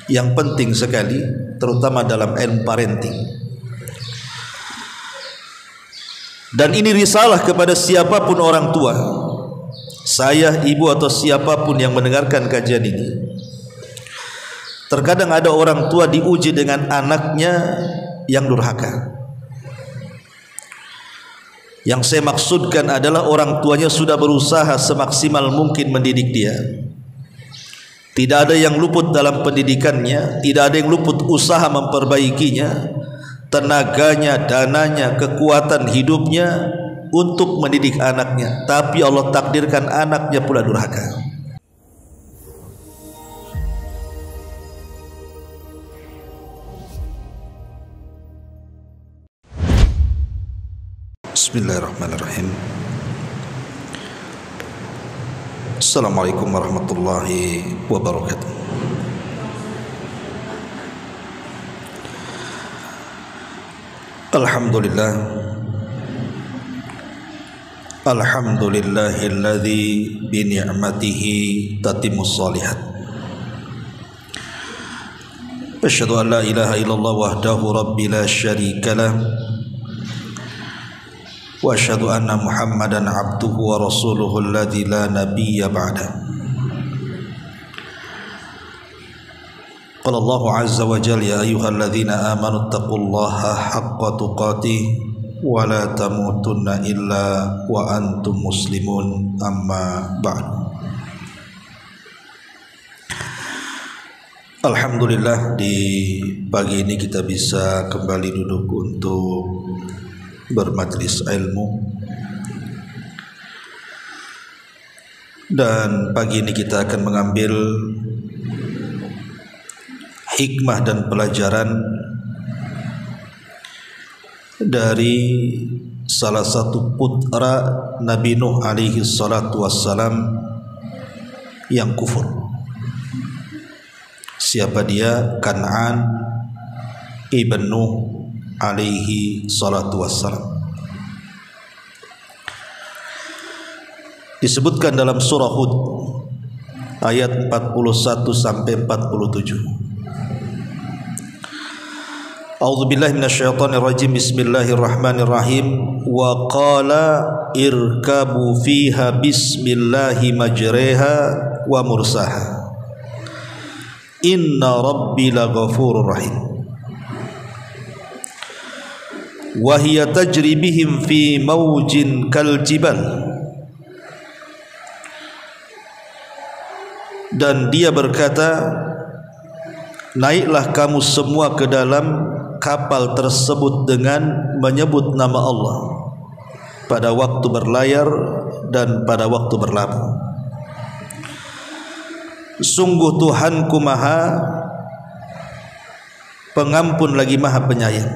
yang penting sekali, terutama dalam ilmu parenting. Dan ini risalah kepada siapapun orang tua, saya, ibu atau siapapun yang mendengarkan kajian ini. Terkadang ada orang tua diuji dengan anaknya yang durhaka. Yang saya maksudkan adalah orang tuanya sudah berusaha semaksimal mungkin mendidik dia. Tidak ada yang luput dalam pendidikannya, tidak ada yang luput usaha memperbaikinya, tenaganya, dananya, kekuatan hidupnya untuk mendidik anaknya. Tapi Allah takdirkan anaknya pula durhaka. Bismillahirrahmanirrahim. Assalamualaikum warahmatullahi wabarakatuh. Alhamdulillah. Alhamdulillahilladzi bi ni'matihi tatimmus shalihat. Asyhadu an la ilaha illallah wahdahu rabbi la syarika lah. Wa asyhadu anna Muhammadan abduhu wa rasuluhu alladzi la nabiyya ba'da. Qala Allahu azza wa jalla ya ayyuhalladzina amanu taqullaha haqqa tuqatih wa la tamutunna illa wa antum muslimun, amma ba'd. Alhamdulillah, di pagi ini kita bisa kembali duduk untuk bermajlis ilmu. Dan pagi ini kita akan mengambil hikmah dan pelajaran dari salah satu putra Nabi Nuh alaihi salatu wassalam yang kufur. Siapa dia? Kan'an ibn Nuh alaihi salatu wassalam. Disebutkan dalam surah Hud ayat 41 sampai 47. A'udzubillahi minasyaitonir rajim. Bismillahirrahmanirrahim. Wa qala irkabu fiha bismillahi majreha wa mursaha. Inna rabbi laghafurur rahim. Wa hiya tajri bihim fi mawjin kal jibal. Dan dia berkata, naiklah kamu semua ke dalam kapal tersebut dengan menyebut nama Allah pada waktu berlayar dan pada waktu berlabuh. Sungguh Tuhanku Maha Pengampun lagi Maha Penyayang.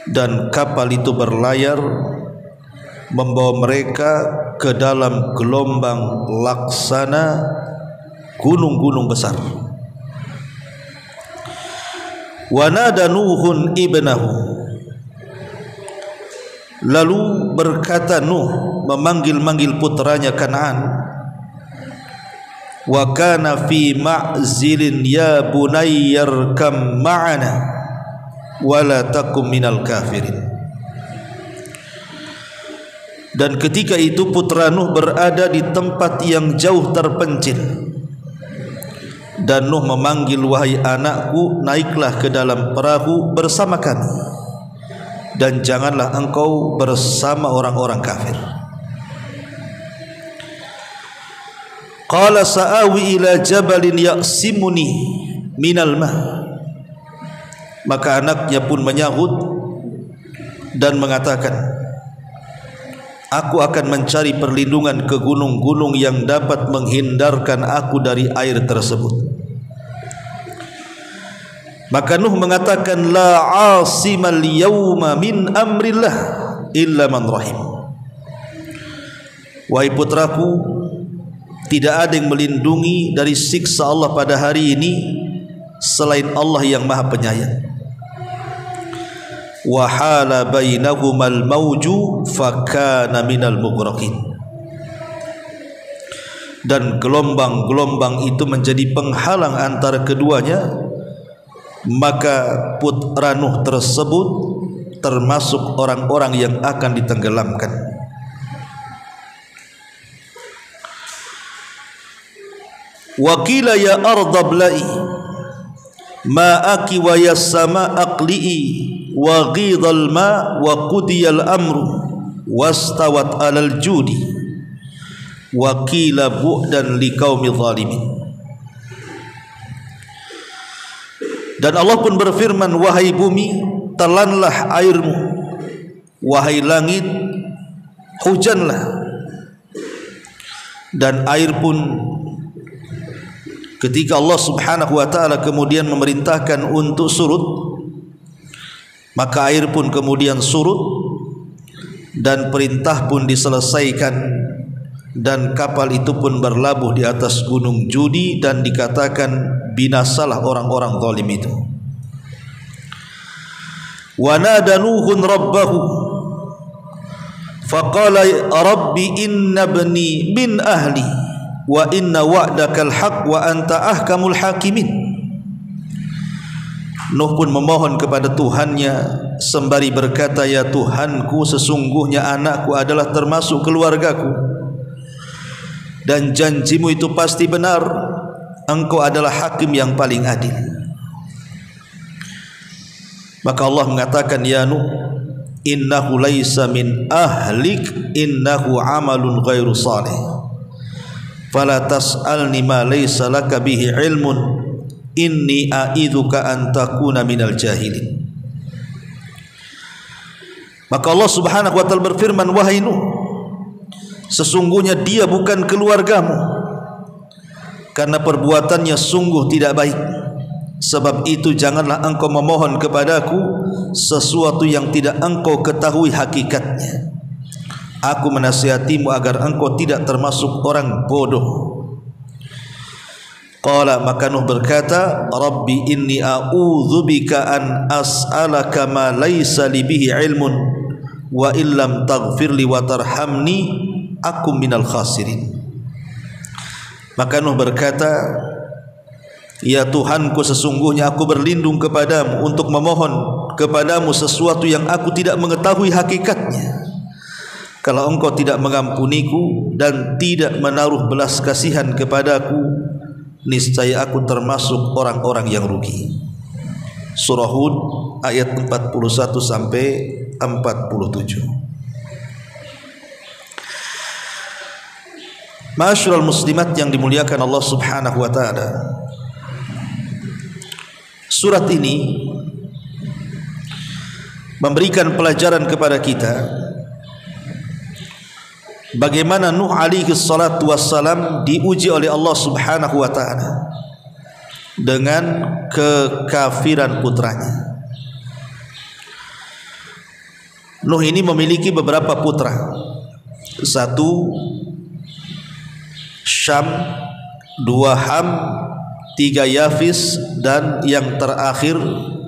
Dan kapal itu berlayar membawa mereka ke dalam gelombang laksana gunung-gunung besar. Wa nada Nuhun ibnahu. Lalu berkata Nuh memanggil-manggil putranya Kan'an. Wa kana fi ma'zilin ya bunayyarkam ma'ana wa la takum minal kafirin. Dan ketika itu putra Nuh berada di tempat yang jauh terpencil. Dan Nuh memanggil, wahai anakku, naiklah ke dalam perahu bersama kami, dan janganlah engkau bersama orang-orang kafir. Qala sa'awi ila jabalin yaqsimuni minal ma. Maka anaknya pun menyahut dan mengatakan, aku akan mencari perlindungan ke gunung-gunung yang dapat menghindarkan aku dari air tersebut. Maka Nuh mengatakan, la asimal yawma min amrillah illa man rahim. Wahai putraku, tidak ada yang melindungi dari siksa Allah pada hari ini selain Allah yang Maha Penyayang. Wa hala bainahumal mawju fakana minal mughraqin. dan gelombang-gelombang itu menjadi penghalang antara keduanya, maka putra Nuh tersebut termasuk orang-orang yang akan ditenggelamkan. Wa qila ya ardha bla'i ma'aki wa ya sama aqli'i wa ghidhal ma wa qudiyal amru wastawat alal judi wa qila bu'dan liqaumi zalimin. Dan Allah pun berfirman, wahai bumi, telanlah airmu, wahai langit, hujanlah. Dan air pun ketika Allah subhanahu wa ta'ala kemudian memerintahkan untuk surut, maka air pun kemudian surut dan perintah pun diselesaikan, dan kapal itu pun berlabuh di atas gunung Judi, dan dikatakan binasalah orang-orang zalim itu. Wa nada Nuhun rabbahu faqala rabbi inna bani min ahli wa inna wa'dakal haq wa anta ahkamul hakimin. Nuh pun memohon kepada Tuhannya sembari berkata, ya Tuhanku, sesungguhnya anakku adalah termasuk keluargaku, dan janjimu itu pasti benar, engkau adalah hakim yang paling adil. Maka Allah mengatakan, ya Nuh, innahu laisa min ahlik, innahu amalun ghairu salih, fala tas'alni ma laisa laka bihi ilmun, inni a'idzuka an takuna minal jahilin. Maka Allah subhanahu wa ta'ala berfirman, wahai Nuh, sesungguhnya dia bukan keluargamu, karena perbuatannya sungguh tidak baik. Sebab itu janganlah engkau memohon kepadaku sesuatu yang tidak engkau ketahui hakikatnya. Aku menasihatimu agar engkau tidak termasuk orang bodoh. Qala, maka Nuh berkata, Rabbi inni a'udzubika an as'alaka ma laysa li bihi ilmun wa illam taghfirli wa tarhamni aku minal khasirin. Maka Nuh berkata, ya Tuhanku, sesungguhnya aku berlindung kepadamu untuk memohon kepadamu sesuatu yang aku tidak mengetahui hakikatnya. Kalau engkau tidak mengampuniku dan tidak menaruh belas kasihan kepadaku, niscaya aku termasuk orang-orang yang rugi. Surah Hud ayat 41 sampai 47. Ma'asyiral muslimat yang dimuliakan Allah subhanahu wa ta'ala, surat ini memberikan pelajaran kepada kita bagaimana Nuh alaihi salatu wassalam diuji oleh Allah subhanahu wa ta'ala dengan kekafiran putranya. Nuh ini memiliki beberapa putra. Satu Syam, dua Ham, tiga Yafis, dan yang terakhir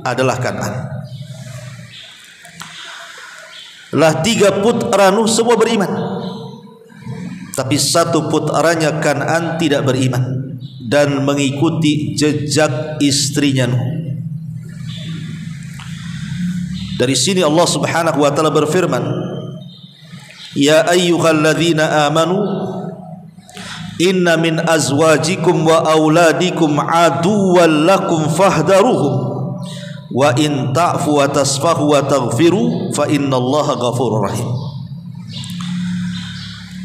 adalah Kan'an. Lah tiga putra Nuh semua beriman, tapi satu putranya Kan'an tidak beriman dan mengikuti jejak istrinya Nuh. Dari sini Allah subhanahu wa ta'ala berfirman, ya ayyuhalladzina amanu inna min azwajikum wa auladikum aduwwan lakum fahdaruhum wa in ta'fu wa tasfahu wa taghfiru fa innallaha ghafurur rahim.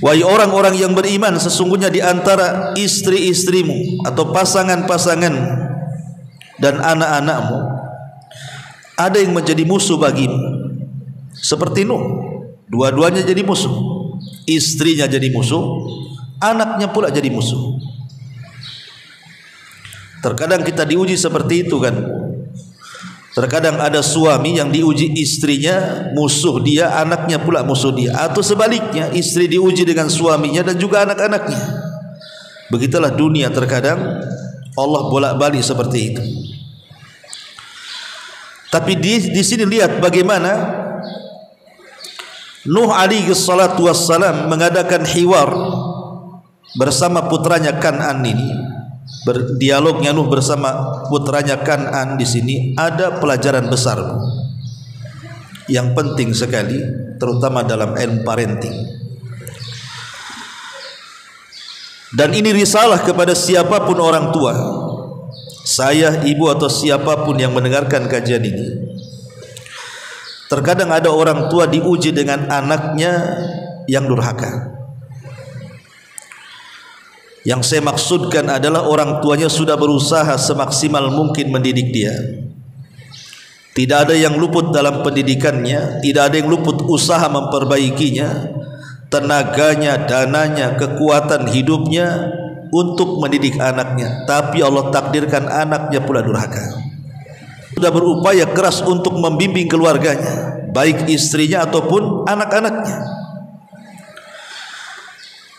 Wahai orang-orang yang beriman, sesungguhnya di antara istri-istrimu atau pasangan-pasanganmu dan anak-anakmu ada yang menjadi musuh bagimu, seperti Nuh. Dua-duanya jadi musuh, istrinya jadi musuh, anaknya pula jadi musuh. Terkadang kita diuji seperti itu kan. Terkadang ada suami yang diuji istrinya musuh dia, anaknya pula musuh dia, atau sebaliknya, istri diuji dengan suaminya dan juga anak-anaknya. Begitulah dunia terkadang, Allah bolak-balik seperti itu. Tapi di sini lihat bagaimana Nuh alaihi salatu wassalam mengadakan hiwar bersama putranya Kan'an ini, berdialognya Nuh bersama putranya Kan'an di sini ada pelajaran besar yang penting sekali, terutama dalam ilmu parenting. Dan ini risalah kepada siapapun orang tua, saya, ibu atau siapapun yang mendengarkan kajian ini. Terkadang ada orang tua diuji dengan anaknya yang durhaka. Yang saya maksudkan adalah orang tuanya sudah berusaha semaksimal mungkin mendidik dia. Tidak ada yang luput dalam pendidikannya, tidak ada yang luput usaha memperbaikinya, tenaganya, dananya, kekuatan hidupnya untuk mendidik anaknya. Tapi Allah takdirkan anaknya pula durhaka. Sudah berupaya keras untuk membimbing keluarganya, baik istrinya ataupun anak-anaknya.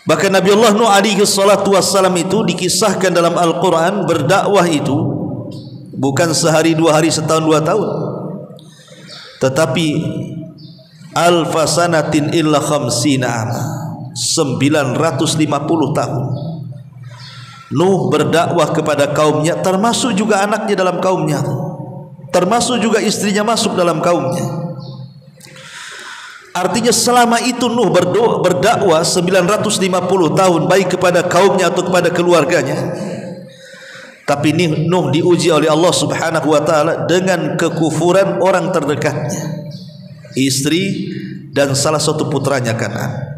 Bahkan Nabi Allah Nuh alaihi salatu wassalam itu dikisahkan dalam Al-Quran, berdakwah itu bukan sehari, 2 hari, setahun, 2 tahun, tetapi alfasanatin illa khamsina ama, 950 tahun Nuh berdakwah kepada kaumnya, termasuk juga anaknya dalam kaumnya, termasuk juga istrinya masuk dalam kaumnya. Artinya selama itu Nuh berdakwah 950 tahun, baik kepada kaumnya atau kepada keluarganya. Tapi Nuh diuji oleh Allah Subhanahu wa taala dengan kekufuran orang terdekatnya, istri dan salah satu putranya Kan'an.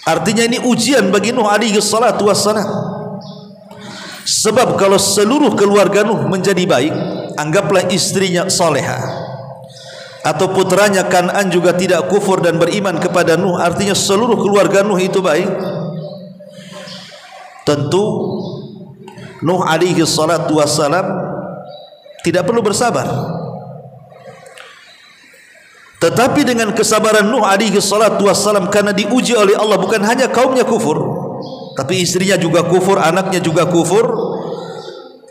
Artinya ini ujian bagi Nuh alaihi salatu wassalam. Sebab kalau seluruh keluarga Nuh menjadi baik, anggaplah istrinya salehah atau putranya Kan'an juga tidak kufur dan beriman kepada Nuh, artinya seluruh keluarga Nuh itu baik, tentu Nuh alaihi salatu wassalam tidak perlu bersabar. Tetapi dengan kesabaran Nuh alaihi salatu wassalam, karena diuji oleh Allah, bukan hanya kaumnya kufur, tapi istrinya juga kufur, anaknya juga kufur,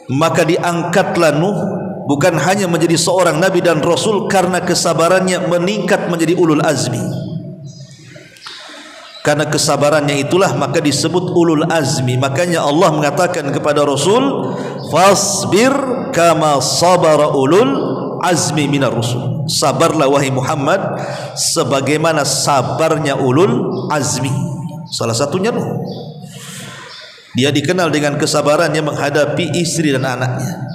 maka diangkatlah Nuh bukan hanya menjadi seorang nabi dan rasul, karena kesabarannya meningkat menjadi ulul azmi. Karena kesabarannya itulah maka disebut ulul azmi. Makanya Allah mengatakan kepada Rasul, fasbir kama sabara ulul azmi minar rusul. Sabarlah wahai Muhammad sebagaimana sabarnya ulul azmi. Salah satunya Nuh. Dia dikenal dengan kesabarannya menghadapi istri dan anaknya.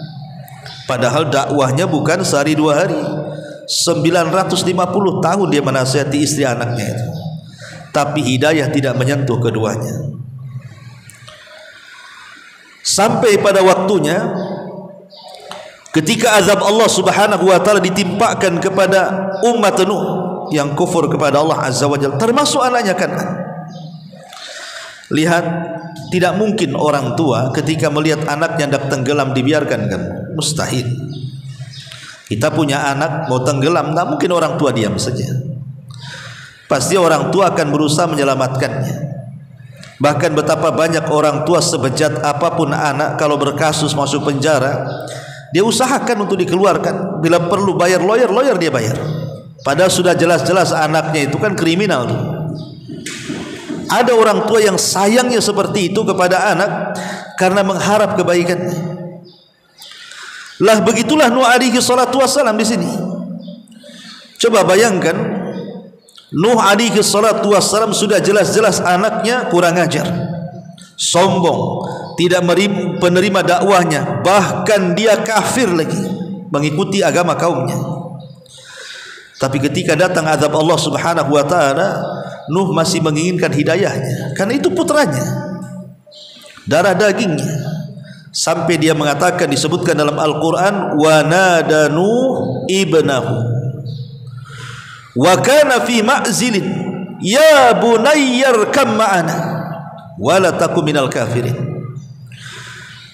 Padahal dakwahnya bukan sehari 2 hari, 950 tahun dia menasihati istri anaknya itu. Tapi hidayah tidak menyentuh keduanya. Sampai pada waktunya ketika azab Allah Subhanahu wa taala ditimpakan kepada umat Nuh yang kufur kepada Allah Azza wa Jalla, termasuk anaknya Kan'an. Lihat, tidak mungkin orang tua ketika melihat anaknya hendak tenggelam dibiarkan, kan? Mustahil. Kita punya anak mau tenggelam, tidak mungkin orang tua diam saja. Pasti orang tua akan berusaha menyelamatkannya. Bahkan betapa banyak orang tua sebejat apapun anak, kalau berkasus masuk penjara, dia usahakan untuk dikeluarkan. Bila perlu bayar lawyer dia bayar. Padahal sudah jelas-jelas anaknya itu kan kriminal. Ada orang tua yang sayangnya seperti itu kepada anak karena mengharap kebaikannya. Lah begitulah Nuh alaihi salatu wassalam di sini. Coba bayangkan, Nuh alaihi salatu wassalam sudah jelas-jelas anaknya kurang ajar, sombong, tidak penerima dakwahnya, bahkan dia kafir lagi, mengikuti agama kaumnya. Tapi ketika datang azab Allah Subhanahu wa taala, Nuh masih menginginkan hidayahnya, karena itu putranya, darah dagingnya. Sampai dia mengatakan, disebutkan dalam Al-Quran, wa nada Nuh ibnahu wa kana fi ma'zilin ya bunayyar kam ma'ana wa la takum minal kafirin.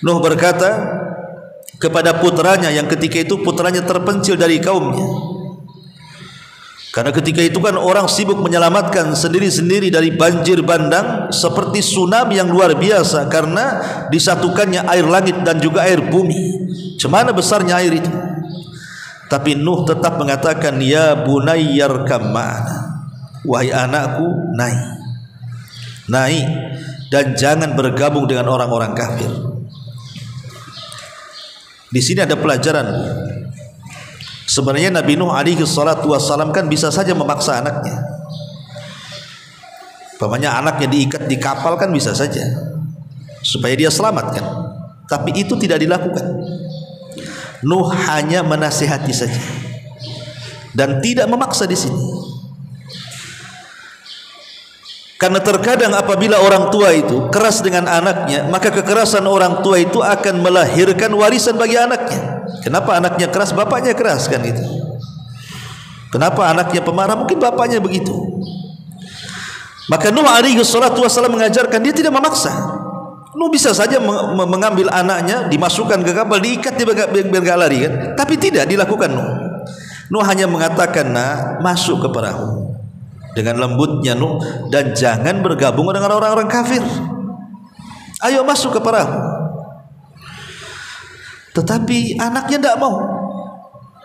Nuh berkata kepada putranya yang ketika itu putranya terpencil dari kaumnya, karena ketika itu kan orang sibuk menyelamatkan sendiri-sendiri dari banjir bandang seperti tsunami yang luar biasa, karena disatukannya air langit dan juga air bumi. Cemana besarnya air itu. Tapi Nuh tetap mengatakan, ya bunayyar kam ma'ana, wahai anakku naik. naik, dan jangan bergabung dengan orang-orang kafir. Di sini ada pelajaran. Sebenarnya Nabi Nuh alaihi salatu wassalam kan bisa saja memaksa anaknya. Umpamanya anaknya diikat di kapal kan bisa saja supaya dia selamat kan. Tapi itu tidak dilakukan. Nuh hanya menasihati saja dan tidak memaksa di sini. Karena terkadang apabila orang tua itu keras dengan anaknya, maka kekerasan orang tua itu akan melahirkan warisan bagi anaknya. Kenapa anaknya keras? Bapaknya keras kan itu. Kenapa anaknya pemarah? Mungkin bapaknya begitu. Maka Nuh alaihi salatu wassalam mengajarkan, dia tidak memaksa. Nuh bisa saja mengambil anaknya, dimasukkan ke kapal, diikat, dia biar gak lari kan. Tapi tidak dilakukan Nuh. Nuh hanya mengatakan, nah, masuk ke perahu dengan lembutnya Nuh, dan jangan bergabung dengan orang-orang kafir. Ayo masuk ke perahu. Tetapi anaknya tidak mau.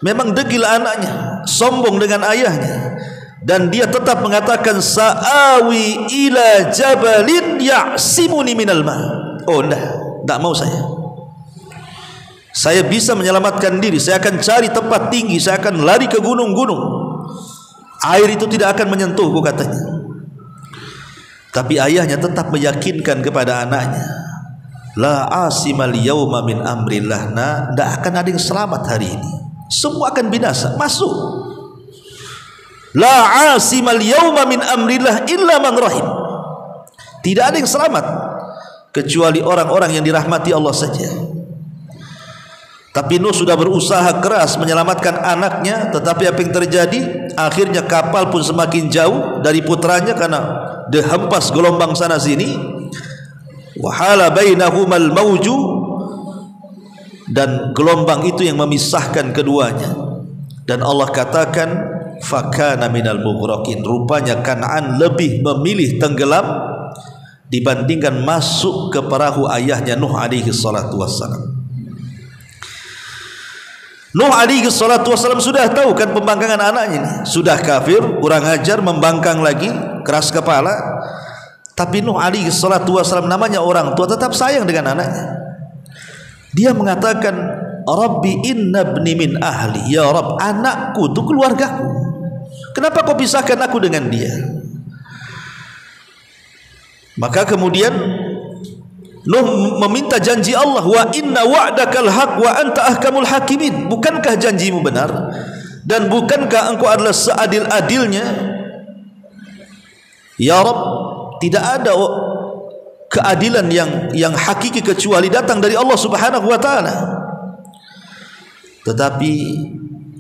Memang degil anaknya, sombong dengan ayahnya, dan dia tetap mengatakan, sa'awi ila jabalin ya'simuni minal ma. Oh tidak mau saya bisa menyelamatkan diri, saya akan cari tempat tinggi, saya akan lari ke gunung-gunung, air itu tidak akan menyentuhku katanya. Tapi ayahnya tetap meyakinkan kepada anaknya, la asimal yawma min amrillah, nah, tidak akan ada yang selamat hari ini, semua akan binasa. Masuk. La asimal yawma min amrillah illa man rahim. Tidak ada yang selamat kecuali orang-orang yang dirahmati Allah saja. Tapi Nuh sudah berusaha keras menyelamatkan anaknya, tetapi apa yang terjadi? Akhirnya kapal pun semakin jauh dari putranya karena dihempas gelombang sana sini. Wahala bainahumal mauju, dan gelombang itu yang memisahkan keduanya. Dan Allah katakan, fakana minal mughraqin. Rupanya Kan'an lebih memilih tenggelam dibandingkan masuk ke perahu ayahnya Nuh alaihi salatu wassalam. Nuh alaihi salatu wassalam sudah tahu kan pembangkangan anaknya ini. Sudah kafir, kurang ajar, membangkang lagi, keras kepala. Tapi Nuh alaihi salatu wassalam, namanya orang tua, tetap sayang dengan anaknya. Dia mengatakan, Rabbi inna ibni min ahli. Ya Rabb, anakku itu keluargaku. Kenapa kau pisahkan aku dengan dia? Maka kemudian Nuh meminta janji Allah, wa inna wa'dakal haq wa anta ahkamul hakimin. Bukankah janjimu benar, dan bukankah engkau adalah seadil-adilnya? Ya Rabb, tidak ada keadilan yang hakiki kecuali datang dari Allah Subhanahu wa taala. Tetapi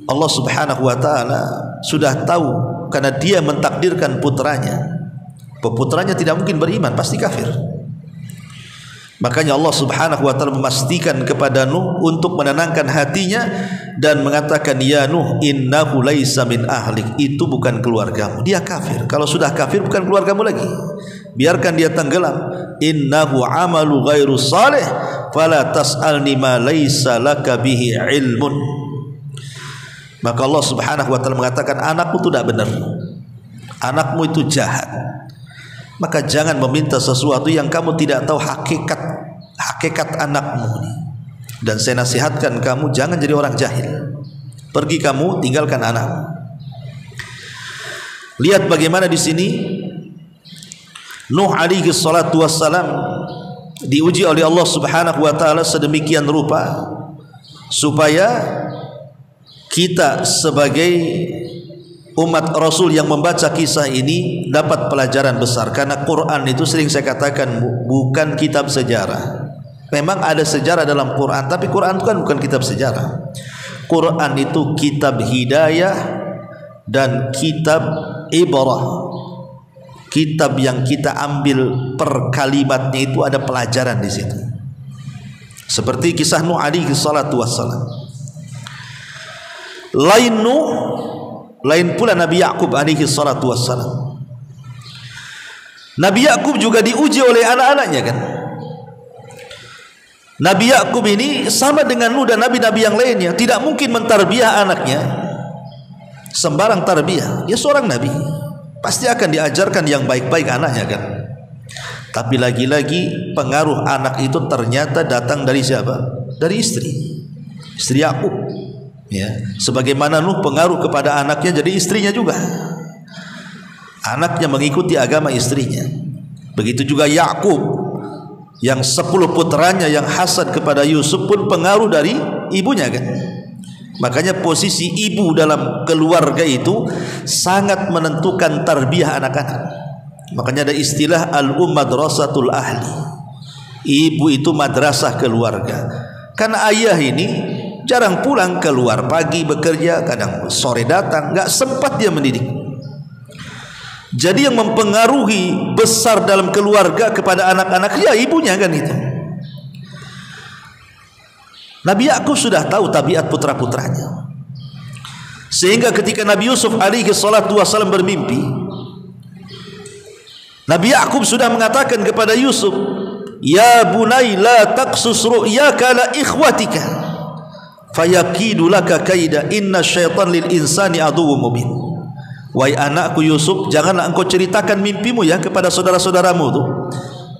Allah Subhanahu wa taala sudah tahu, karena dia mentakdirkan putranya. Putranya tidak mungkin beriman, pasti kafir. Makanya Allah Subhanahu wa taala memastikan kepada Nuh untuk menenangkan hatinya dan mengatakan, ya Nuh, innahu laisa min ahlik. Itu bukan keluargamu, dia kafir. Kalau sudah kafir bukan keluargamu lagi, biarkan dia tenggelam. Innahu amalu ghairu salih fala tas'alni ma laisa laka bihi ilmun. Maka Allah Subhanahu wa taala mengatakan, anakmu itu tidak benar, anakmu itu jahat, maka jangan meminta sesuatu yang kamu tidak tahu hakikat anakmu. Dan saya nasihatkan kamu, jangan jadi orang jahil. Pergi kamu, tinggalkan anakmu. Lihat bagaimana di sini Nuh alaihi salatu wassalam diuji oleh Allah Subhanahu wa taala sedemikian rupa supaya kita sebagai umat Rasul yang membaca kisah ini dapat pelajaran besar. Karena Quran itu sering saya katakan bukan kitab sejarah. Memang ada sejarah dalam Quran, tapi Quran itu kan bukan kitab sejarah. Quran itu kitab hidayah dan kitab ibrah. Kitab yang kita ambil per kalimatnya itu ada pelajaran di situ. Seperti kisah Nuh alaihi salatu wassalam. Lain Nuh, lain pula Nabi Ya'qub alaihi salatu wassalam. Nabi Ya'qub juga diuji oleh anak-anaknya kan. Nabi Ya'qub ini sama dengan Nuh dan nabi-nabi yang lainnya, tidak mungkin mentarbiyah anaknya sembarang tarbiyah. Dia seorang nabi, pasti akan diajarkan yang baik-baik anaknya kan. Tapi lagi-lagi pengaruh anak itu ternyata datang dari siapa? Dari istri Yakub. Ya, sebagaimana Nuh pengaruh kepada anaknya jadi istrinya juga. Anaknya mengikuti agama istrinya. Begitu juga Yakub yang 10 putranya yang hasad kepada Yusuf pun pengaruh dari ibunya kan. Makanya posisi ibu dalam keluarga itu sangat menentukan tarbiyah anak-anak. Makanya ada istilah al-madrasatul ahli. Ibu itu madrasah keluarga. Karena ayah ini jarang pulang, keluar pagi bekerja, kadang sore datang, enggak sempat dia mendidik. Jadi yang mempengaruhi besar dalam keluarga kepada anak-anak ya ibunya kan itu. Nabi Yakub sudah tahu tabiat putra-putranya. Sehingga ketika Nabi Yusuf alaihi salatu wasallam bermimpi, Nabi Yakub sudah mengatakan kepada Yusuf, "Ya bunai la taqsus ru'yaka la ikhwatika fayakidu laka kaida inna syaitan lil insani aduwwum mubin." Wahai anakku Yusuf, janganlah engkau ceritakan mimpimu ya kepada saudara-saudaramu tuh.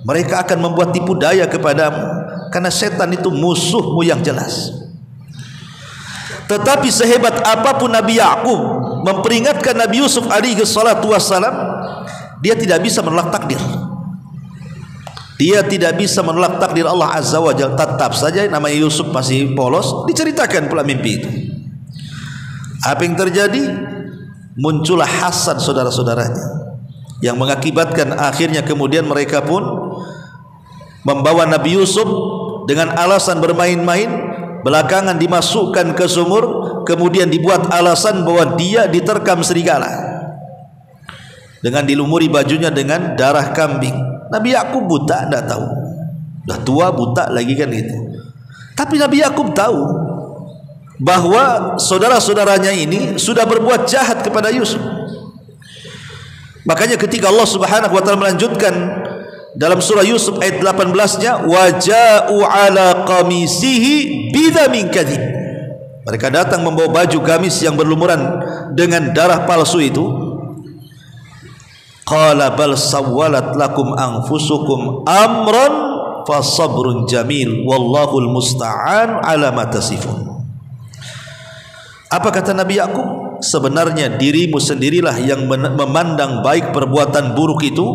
Mereka akan membuat tipu daya kepadamu karena setan itu musuhmu yang jelas. Tetapi sehebat apapun Nabi Yakub memperingatkan Nabi Yusuf alaihi salatu wassalam, dia tidak bisa menolak takdir. Dia tidak bisa menolak takdir Allah Azza wa Jalla. Tetap saja namanya Yusuf masih polos, diceritakan pula mimpi itu. Apa yang terjadi? Muncullah hasad saudara-saudaranya yang mengakibatkan akhirnya kemudian mereka pun membawa Nabi Yusuf dengan alasan bermain-main, belakangan dimasukkan ke sumur, kemudian dibuat alasan bahwa dia diterkam serigala dengan dilumuri bajunya dengan darah kambing. Nabi Yakub buta, tidak tahu, dah tua buta lagi kan itu. Tapi Nabi Yakub tahu bahwa saudara-saudaranya ini sudah berbuat jahat kepada Yusuf. Makanya ketika Allah Subhanahu wa taala melanjutkan dalam surah Yusuf ayat 18-nya, waja'u ala qamisihi bidhamin kadhib. Mereka datang membawa baju gamis yang berlumuran dengan darah palsu itu. Qala bal sawwalat lakum anfusukum amran fasabrun jamil wallahul musta'an ala ma tasifun. Apa kata Nabi Yakub? Sebenarnya dirimu sendirilah yang memandang baik perbuatan buruk itu,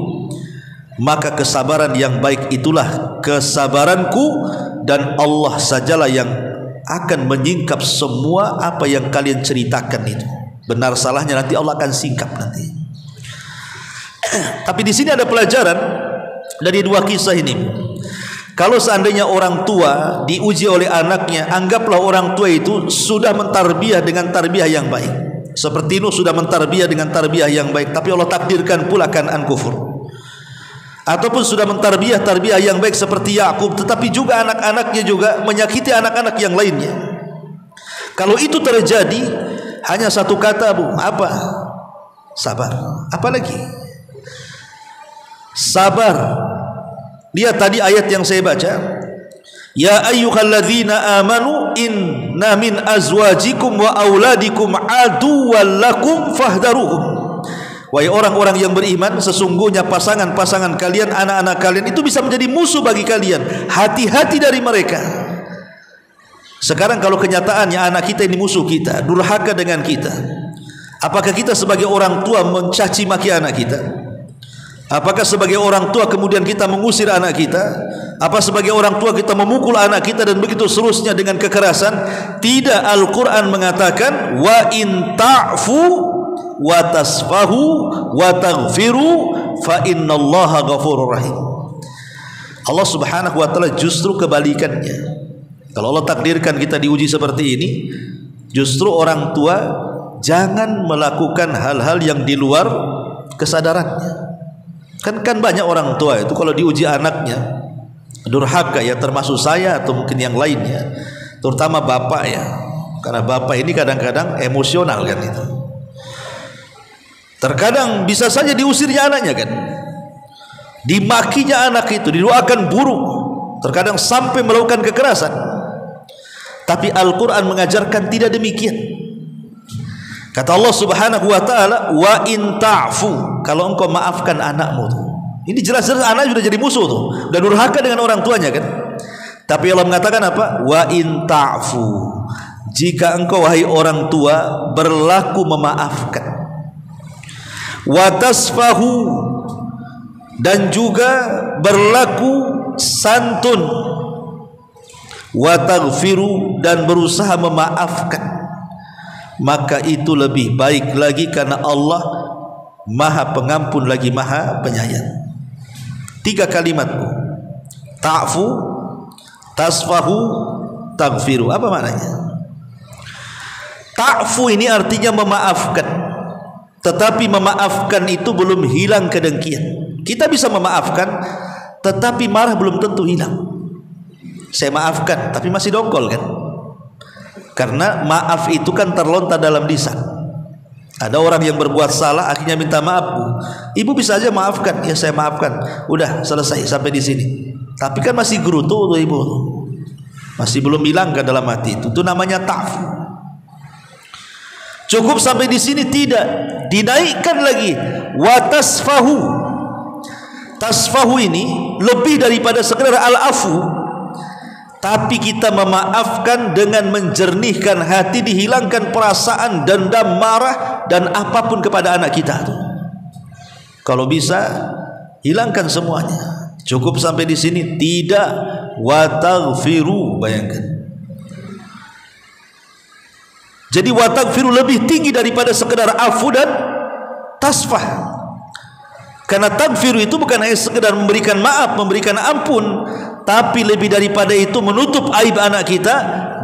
maka kesabaran yang baik itulah kesabaranku, dan Allah sajalah yang akan menyingkap semua apa yang kalian ceritakan itu. Benar salahnya nanti Allah akan singkap nanti. Tapi di sini ada pelajaran dari dua kisah ini. Kalau seandainya orang tua diuji oleh anaknya, anggaplah orang tua itu sudah mentarbiyah dengan tarbiyah yang baik. Seperti Nuh sudah mentarbiyah dengan tarbiyah yang baik, tapi Allah takdirkan pula Kan'an kufur. Ataupun sudah mentarbiyah tarbiyah yang baik seperti Yakub, tetapi juga anak-anaknya juga menyakiti anak-anak yang lainnya. Kalau itu terjadi, hanya satu kata, Bu, apa? Sabar. Apa lagi? Sabar. Lihat tadi ayat yang saya baca, ya ayyuhalladzina amanu inna min azwajikum wa auladikum aduwwan lakum fahdharuhum. Wahai orang-orang yang beriman, sesungguhnya pasangan-pasangan kalian, anak-anak kalian itu bisa menjadi musuh bagi kalian. Hati-hati dari mereka. Sekarang kalau kenyataannya anak kita ini musuh kita, durhaka dengan kita, apakah kita sebagai orang tua mencaci maki anak kita? Apakah sebagai orang tua kemudian kita mengusir anak kita? Apa sebagai orang tua kita memukul anak kita dan begitu seterusnya dengan kekerasan? Tidak. Al-Quran mengatakan, wa in ta'fu wa tasfahu wa taghfiru fa innallaha ghafurur rahim. Allah Subhanahu wa taala justru kebalikannya. Kalau Allah takdirkan kita diuji seperti ini, justru orang tua jangan melakukan hal-hal yang di luar kesadarannya. Kan banyak orang tua itu kalau diuji anaknya durhaka, ya termasuk saya atau mungkin yang lainnya, terutama bapak ya, karena bapak ini kadang-kadang emosional kan itu. Terkadang bisa saja diusirnya anaknya kan, dimakinya anak itu, didoakan buruk, terkadang sampai melakukan kekerasan. Tapi Al-Quran mengajarkan tidak demikian. Kata Allah Subhanahu wa taala, wa in ta'fu, kalau engkau maafkan anakmu, Ini jelas-jelas anak sudah jadi musuh tuh, udah durhaka dengan orang tuanya kan. Tapi Allah mengatakan apa? Wa in ta'fu, jika engkau wahai orang tua berlaku memaafkan, wa tasfahu, dan juga berlaku santun, wa taghfiru, dan berusaha memaafkan, maka itu lebih baik lagi karena Allah Maha Pengampun lagi Maha Penyayang. 3 kalimat, ta'fu, tasfahu, taghfiru. Apa maknanya? Ta'fu ini artinya memaafkan, tetapi memaafkan itu belum hilang kedengkian. Kita bisa memaafkan, tetapi marah belum tentu hilang. Saya maafkan, tapi masih dongkol kan? Karena maaf itu kan terlontar dalam lisan. Ada orang yang berbuat salah akhirnya minta maaf, Bu. Ibu bisa aja maafkan. Ya saya maafkan. Udah selesai sampai di sini. Tapi kan masih gerutu tuh ibu. Masih belum hilang ke dalam hati itu. Itu namanya ta'fu. Cukup sampai di sini tidak, dinaikkan lagi. Wa tasfahu. Tasfahu ini lebih daripada sekedar al-afu. Tapi kita memaafkan dengan menjernihkan hati, dihilangkan perasaan dendam, marah dan apapun kepada anak kita. Kalau bisa hilangkan semuanya. Cukup sampai di sini tidak. Wa taghfiru, bayangkan. Jadi wa taghfiru lebih tinggi daripada sekedar afu dan tasfah. Karena taghfiru itu bukan hanya sekedar memberikan maaf, memberikan ampun, tapi lebih daripada itu menutup aib anak kita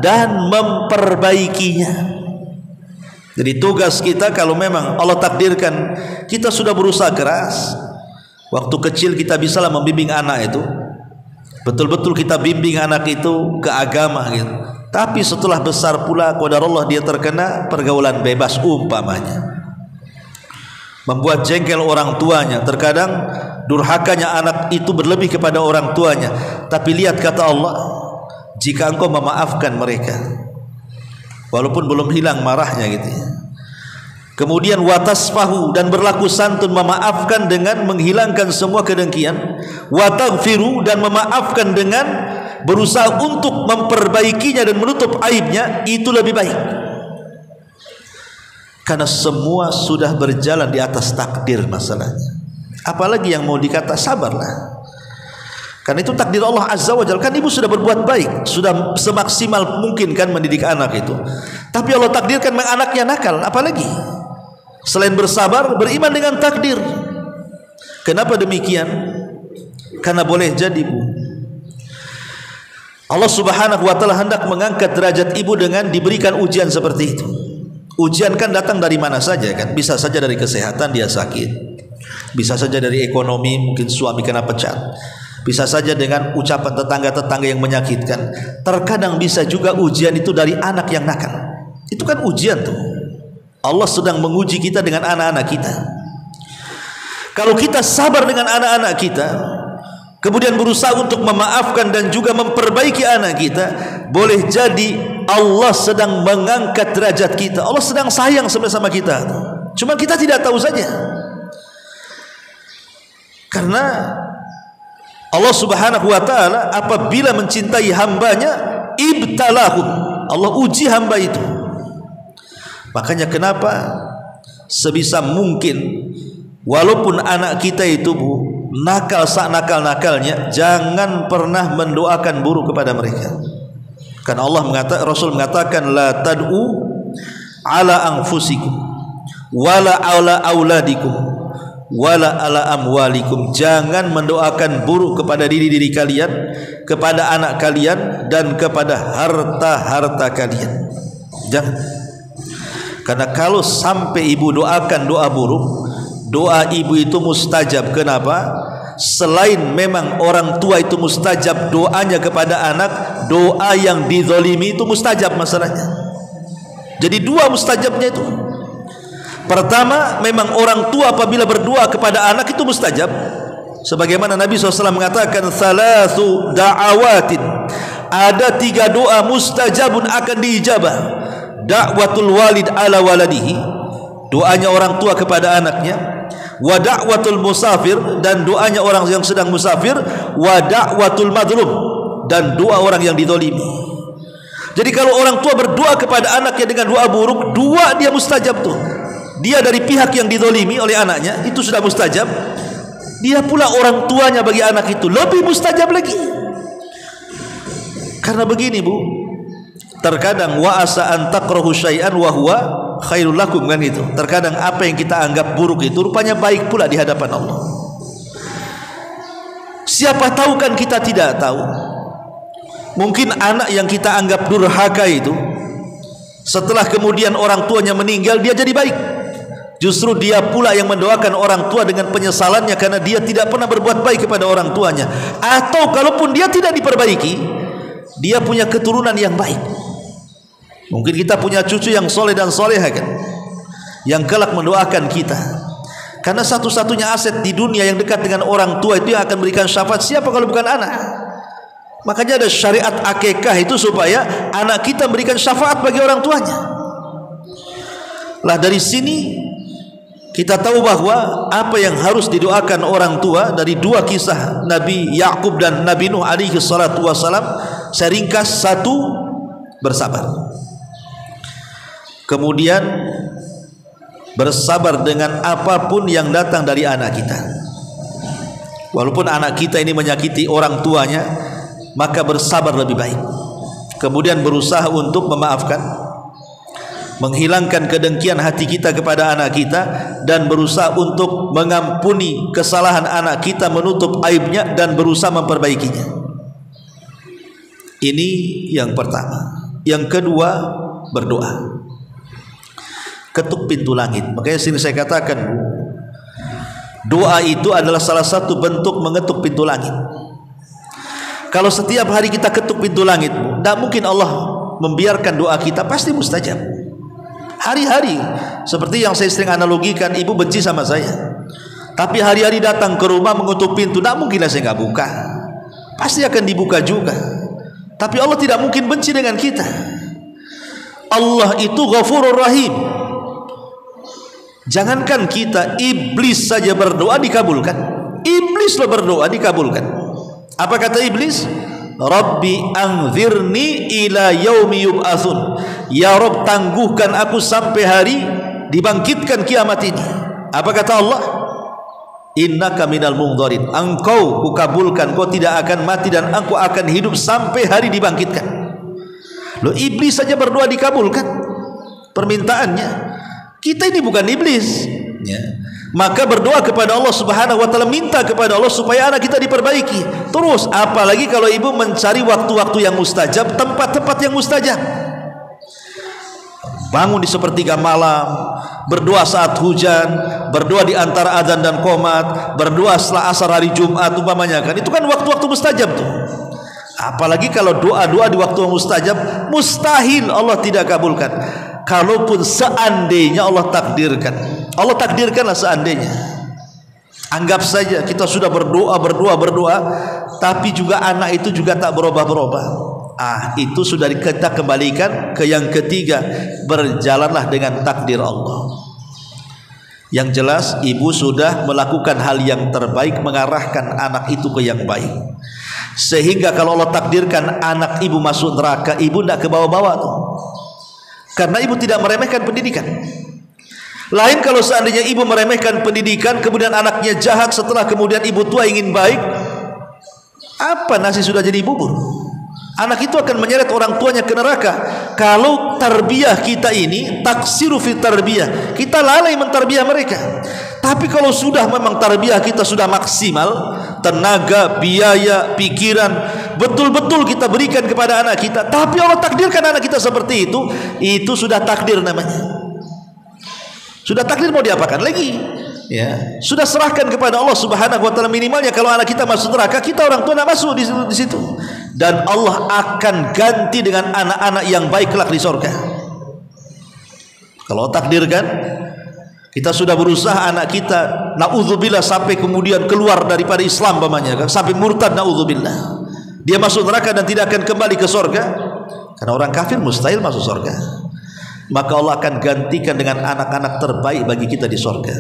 dan memperbaikinya. Jadi tugas kita, kalau memang Allah takdirkan kita sudah berusaha keras, waktu kecil kita bisalah membimbing anak itu, betul-betul kita bimbing anak itu ke agama gitu. Tapi setelah besar pula qadarullah dia terkena pergaulan bebas umpamanya, membuat jengkel orang tuanya. Terkadang durhakanya anak itu berlebih kepada orang tuanya. Tapi lihat kata Allah, jika engkau memaafkan mereka, walaupun belum hilang marahnya gitu ya. Kemudian watasfahu, dan berlaku santun, memaafkan dengan menghilangkan semua kedengkian. Wataghfiru, dan memaafkan dengan berusaha untuk memperbaikinya dan menutup aibnya, itu lebih baik. Karena semua sudah berjalan di atas takdir masalahnya. Apalagi yang mau dikata, sabarlah. Karena itu takdir Allah Azza wa Jalla. Kan ibu sudah berbuat baik, sudah semaksimal mungkin kan mendidik anak itu. Tapi Allah takdirkan anaknya nakal, apalagi? Selain bersabar, beriman dengan takdir. Kenapa demikian? Karena boleh jadi, Bu, Allah Subhanahu wa Ta'ala hendak mengangkat derajat ibu dengan diberikan ujian seperti itu. Ujian kan datang dari mana saja kan? Bisa saja dari kesehatan, dia sakit. Bisa saja dari ekonomi, mungkin suami kena pecat. Bisa saja dengan ucapan tetangga-tetangga yang menyakitkan. Terkadang bisa juga ujian itu dari anak yang nakal. Itu kan ujian tuh. Allah sedang menguji kita dengan anak-anak kita. Kalau kita sabar dengan anak-anak kita, kemudian berusaha untuk memaafkan dan juga memperbaiki anak kita, boleh jadi Allah sedang mengangkat derajat kita. Allah sedang sayang sama kita. Cuma kita tidak tahu saja. Karena Allah Subhanahu wa Ta'ala apabila mencintai hambanya, ibtalahum, Allah uji hamba itu. Makanya kenapa sebisa mungkin walaupun anak kita itu, Bu, nakal nakal-nakalnya, jangan pernah mendoakan buruk kepada mereka. Karena Allah mengatakan, Rasul mengatakan, la tad'u ala anfusikum wala ala auladikum wala ala amwalikum. Jangan mendoakan buruk kepada diri kalian, kepada anak kalian, dan kepada harta-harta kalian. Jangan. Karena kalau sampai ibu doakan doa buruk, doa ibu itu mustajab. Kenapa? Selain memang orang tua itu mustajab doanya kepada anak, doa yang dizalimi itu mustajab masalahnya. Jadi dua mustajabnya itu. Pertama, memang orang tua apabila berdoa kepada anak itu mustajab. Sebagaimana Nabi SAW mengatakan, salasu da'awatin, ada 3 doa mustajabun akan diijabah. Da'watul walid ala waladihi, doanya orang tua kepada anaknya. wa da'watul musafir, dan doanya orang yang sedang musafir, wa da'watul madlum, dan doa orang yang dizalimi. Jadi kalau orang tua berdoa kepada anaknya dengan doa buruk, doa dia mustajab tuh. Dia dari pihak yang dizalimi oleh anaknya, itu sudah mustajab. Dia pula orang tuanya bagi anak itu lebih mustajab lagi. Karena begini Bu, terkadang wa asa an takrahu syai'an wa huwa khairul lakum, kan itu. Terkadang apa yang kita anggap buruk itu rupanya baik pula di hadapan Allah. Siapa tahu kan kita tidak tahu. Mungkin anak yang kita anggap durhaka itu, setelah kemudian orang tuanya meninggal, dia jadi baik. Justru dia pula yang mendoakan orang tua dengan penyesalannya karena dia tidak pernah berbuat baik kepada orang tuanya. Atau kalaupun dia tidak diperbaiki, dia punya keturunan yang baik. Mungkin kita punya cucu yang soleh dan soleha kan, yang kelak mendoakan kita. Karena satu-satunya aset di dunia yang dekat dengan orang tua itu yang akan berikan syafaat siapa kalau bukan anak. Makanya ada syariat akikah itu supaya anak kita memberikan syafaat bagi orang tuanya. Lah dari sini kita tahu bahwa apa yang harus didoakan orang tua dari dua kisah Nabi Yakub dan Nabi Nuh alaihi salatu wasalam, saya ringkas: satu, bersabar. Kemudian bersabar dengan apapun yang datang dari anak kita. Walaupun anak kita ini menyakiti orang tuanya, maka bersabar lebih baik. Kemudian berusaha untuk memaafkan, menghilangkan kedengkian hati kita kepada anak kita, dan berusaha untuk mengampuni kesalahan anak kita, menutup aibnya dan berusaha memperbaikinya. Ini yang pertama. Yang kedua, berdoa. Ketuk pintu langit. Makanya sini saya katakan, doa itu adalah salah satu bentuk mengetuk pintu langit. Kalau setiap hari kita ketuk pintu langit, tidak mungkin Allah membiarkan doa kita, pasti mustajab. Hari-hari, seperti yang saya sering analogikan, ibu benci sama saya, tapi hari-hari datang ke rumah mengetuk pintu, tidak mungkinlah saya nggak buka, pasti akan dibuka juga. Tapi Allah tidak mungkin benci dengan kita. Allah itu Ghafurur Rahim. Jangankan kita, iblis saja berdoa dikabulkan. Iblis lo berdoa dikabulkan. Apa kata iblis? Rabbi anzirni ila yaumi yub'atsun. Ya Rabb, tangguhkan aku sampai hari dibangkitkan kiamat ini. Apa kata Allah? Innaka minal mundharin. Engkau kukabulkan, kau tidak akan mati dan engkau akan hidup sampai hari dibangkitkan. Lo iblis saja berdoa dikabulkan permintaannya. Kita ini bukan iblis, ya. Maka berdoa kepada Allah Subhanahu wa taala, minta kepada Allah supaya anak kita diperbaiki. Terus apalagi kalau ibu mencari waktu-waktu yang mustajab, tempat-tempat yang mustajab. Bangun di sepertiga malam, berdoa saat hujan, berdoa di antara azan dan qomat, berdoa setelah asar hari Jumat umpamanya, kan itu kan waktu-waktu mustajab tuh. Apalagi kalau doa-doa di waktu mustajab, mustahil Allah tidak kabulkan. Kalaupun seandainya Allah takdirkanlah seandainya. Anggap saja kita sudah berdoa, tapi juga anak itu juga tak berubah-berubah. Itu sudah kita kembalikan ke yang ketiga, berjalanlah dengan takdir Allah. Yang jelas ibu sudah melakukan hal yang terbaik, mengarahkan anak itu ke yang baik. Sehingga kalau Allah takdirkan anak ibu masuk neraka, ibu tidak ke bawah-bawah tuh. Karena ibu tidak meremehkan pendidikan. Lain kalau seandainya ibu meremehkan pendidikan, kemudian anaknya jahat, setelah kemudian ibu tua ingin baik, apa nasi sudah jadi bubur? Anak itu akan menyeret orang tuanya ke neraka. Kalau tarbiyah kita ini taksiru fi tarbiyah, kita lalai mentarbiyah mereka. Tapi kalau sudah memang tarbiyah kita sudah maksimal, tenaga, biaya, pikiran betul-betul kita berikan kepada anak kita, tapi Allah takdirkan anak kita seperti itu sudah takdir namanya. Sudah takdir, mau diapakan lagi? Ya, sudah serahkan kepada Allah Subhanahu wa taala. Minimalnya kalau anak kita masuk neraka, kita orang tua tidak masuk di situ. Dan Allah akan ganti dengan anak-anak yang baik kelak di surga. Kalau takdirkan, kita sudah berusaha anak kita naudzubillah sampai kemudian keluar daripada Islam umpamanya, sampai murtad, naudzubillah. Dia masuk neraka dan tidak akan kembali ke surga. Karena orang kafir mustahil masuk surga. Maka Allah akan gantikan dengan anak-anak terbaik bagi kita di surga.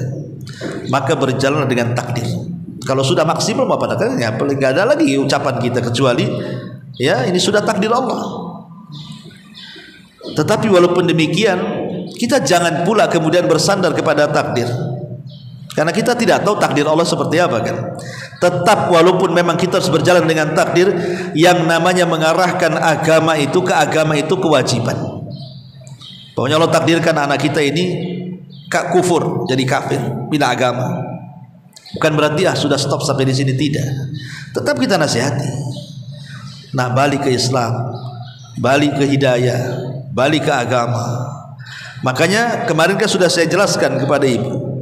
maka berjalan dengan takdir. Kalau sudah maksimal apa namanya? Paling nggak ada lagi ucapan kita kecuali ya ini sudah takdir Allah. Tetapi walaupun demikian, kita jangan pula kemudian bersandar kepada takdir, karena kita tidak tahu takdir Allah seperti apa kan. Tetap walaupun memang kita harus berjalan dengan takdir, yang namanya mengarahkan agama itu ke agama itu kewajiban. Pokoknya Allah takdirkan anak kita ini kufur, jadi kafir, pindah agama. Bukan berarti sudah stop sampai di sini, tidak. Tetap kita nasihati. Nah, balik ke Islam, balik ke hidayah, balik ke agama. Makanya kemarin kan sudah saya jelaskan kepada ibu,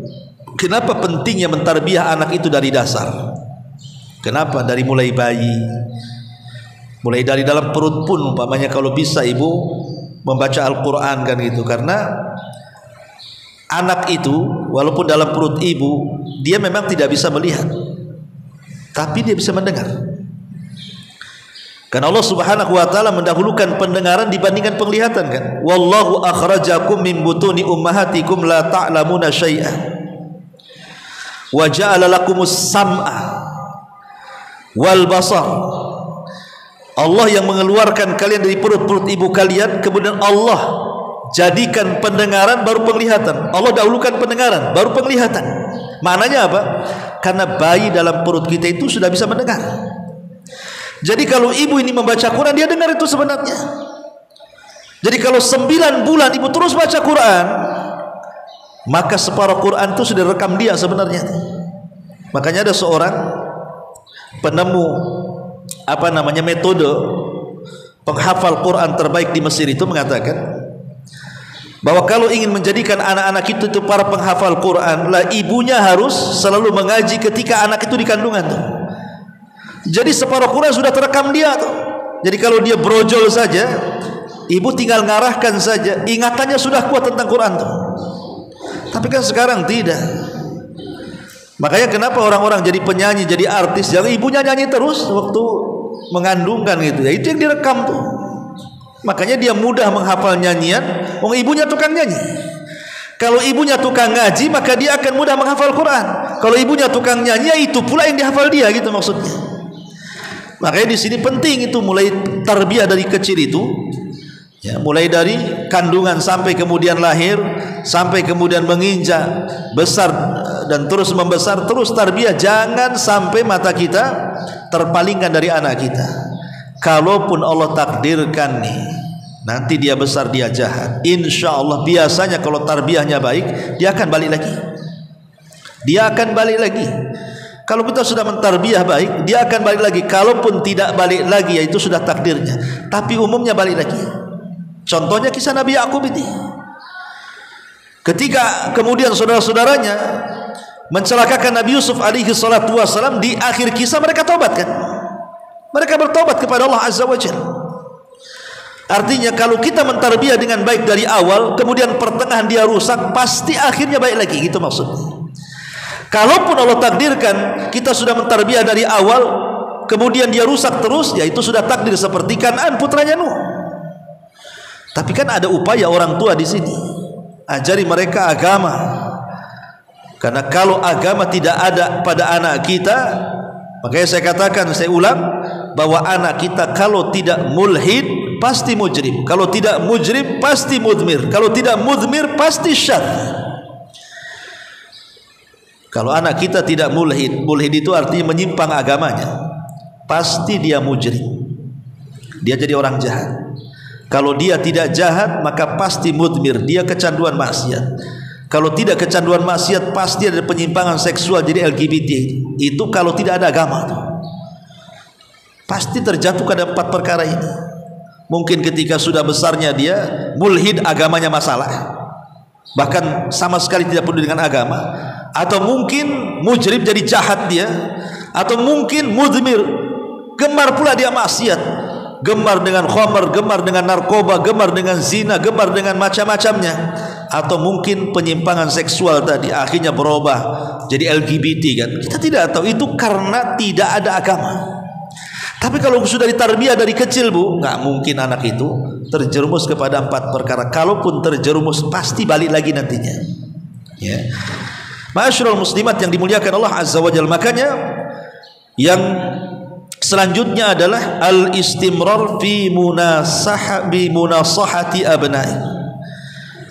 kenapa pentingnya mentarbiyah anak itu dari dasar. Kenapa? Dari mulai bayi, mulai dari dalam perut pun umpamanya kalau bisa ibu membaca Al-Quran kan gitu. Karena anak itu walaupun dalam perut ibu dia memang tidak bisa melihat, tapi dia bisa mendengar. Karena Allah Subhanahu wa taala mendahulukan pendengaran dibandingkan penglihatan kan. Wallahu akhrajakum min butuni ummahatikum la ta'lamuna syai'an wa ja'ala lakumus sam'a wal basar. Allah yang mengeluarkan kalian dari perut-perut ibu kalian, kemudian Allah jadikan pendengaran baru penglihatan. Allah dahulukan pendengaran baru penglihatan. Maknanya apa? Karena bayi dalam perut kita itu sudah bisa mendengar. Jadi kalau ibu ini membaca Quran, dia dengar itu sebenarnya. Jadi kalau 9 bulan ibu terus baca Quran, maka separuh Quran itu sudah rekam dia sebenarnya. Makanya ada seorang penemu metode penghafal Quran terbaik di Mesir itu mengatakan bahwa kalau ingin menjadikan anak-anak itu para penghafal Quran, lah ibunya harus selalu mengaji ketika anak itu di kandungan tuh. Jadi separuh Quran sudah terekam dia tuh. Jadi kalau dia brojol saja, ibu tinggal ngarahkan saja, ingatannya sudah kuat tentang Quran tuh. Tapi kan sekarang tidak. Makanya kenapa orang-orang jadi penyanyi, jadi artis, jangan ibunya nyanyi terus waktu mengandungkan gitu ya. Itu yang direkam tuh. Makanya dia mudah menghafal nyanyian, wong ibunya tukang nyanyi. Kalau ibunya tukang ngaji, maka dia akan mudah menghafal Quran. Kalau ibunya tukang nyanyi, ya itu pula yang dihafal dia gitu maksudnya. Makanya di sini penting itu mulai tarbiyah dari kecil itu, ya, mulai dari kandungan sampai kemudian lahir, sampai kemudian menginjak besar dan terus membesar, terus tarbiyah. Jangan sampai mata kita terpalingkan dari anak kita. Kalaupun Allah takdirkan nih nanti dia besar dia jahat, insya Allah biasanya kalau tarbiyahnya baik dia akan balik lagi. Dia akan balik lagi. Kalau kita sudah mentarbiyah baik, dia akan balik lagi. Kalaupun tidak balik lagi, ya itu sudah takdirnya. Tapi umumnya balik lagi. Contohnya kisah Nabi Yakub ini. Ketika kemudian saudara-saudaranya mencelakakan Nabi Yusuf alaihi salatu wassalam, di akhir kisah mereka tobat kan? Mereka bertobat kepada Allah Azza wa Jalla. Artinya kalau kita mentarbiyah dengan baik dari awal, kemudian pertengahan dia rusak, pasti akhirnya baik lagi, gitu maksudnya. Kalaupun Allah takdirkan kita sudah mentarbiyah dari awal, kemudian dia rusak terus, ya itu sudah takdir seperti Kan'an putranya Nuh. Tapi kan ada upaya orang tua di sini, ajari mereka agama. Karena kalau agama tidak ada pada anak kita, makanya saya katakan, saya ulang, bahwa anak kita kalau tidak mulhid pasti mujrim, kalau tidak mujrim pasti mudmir, kalau tidak mudmir pasti syadz. Kalau anak kita tidak mulhid, mulhid itu artinya menyimpang agamanya, pasti dia mujrim, dia jadi orang jahat. Kalau dia tidak jahat, maka pasti mudmir, dia kecanduan maksiat. Kalau tidak kecanduan maksiat, pasti ada penyimpangan seksual, jadi LGBT. Itu kalau tidak ada agama tuh. Pasti terjatuh pada 4 perkara ini. Mungkin ketika sudah besarnya dia mulhid, agamanya masalah, bahkan sama sekali tidak peduli dengan agama. Atau mungkin mujrim, jadi jahat dia. Atau mungkin mudmir, gemar pula dia maksiat, gemar dengan khamar, gemar dengan narkoba, gemar dengan zina, gemar dengan macam-macamnya. Atau mungkin penyimpangan seksual tadi, akhirnya berubah jadi LGBT kan. Kita tidak tahu, itu karena tidak ada agama. Tapi kalau sudah ditarbiyah dari kecil bu, nggak mungkin anak itu terjerumus kepada 4 perkara. Kalaupun terjerumus pasti balik lagi nantinya, ya. Ma'asyiral muslimat yang dimuliakan Allah Azza wa Jalla, makanya yang selanjutnya adalah al-istimrar fi munasahati abna'i,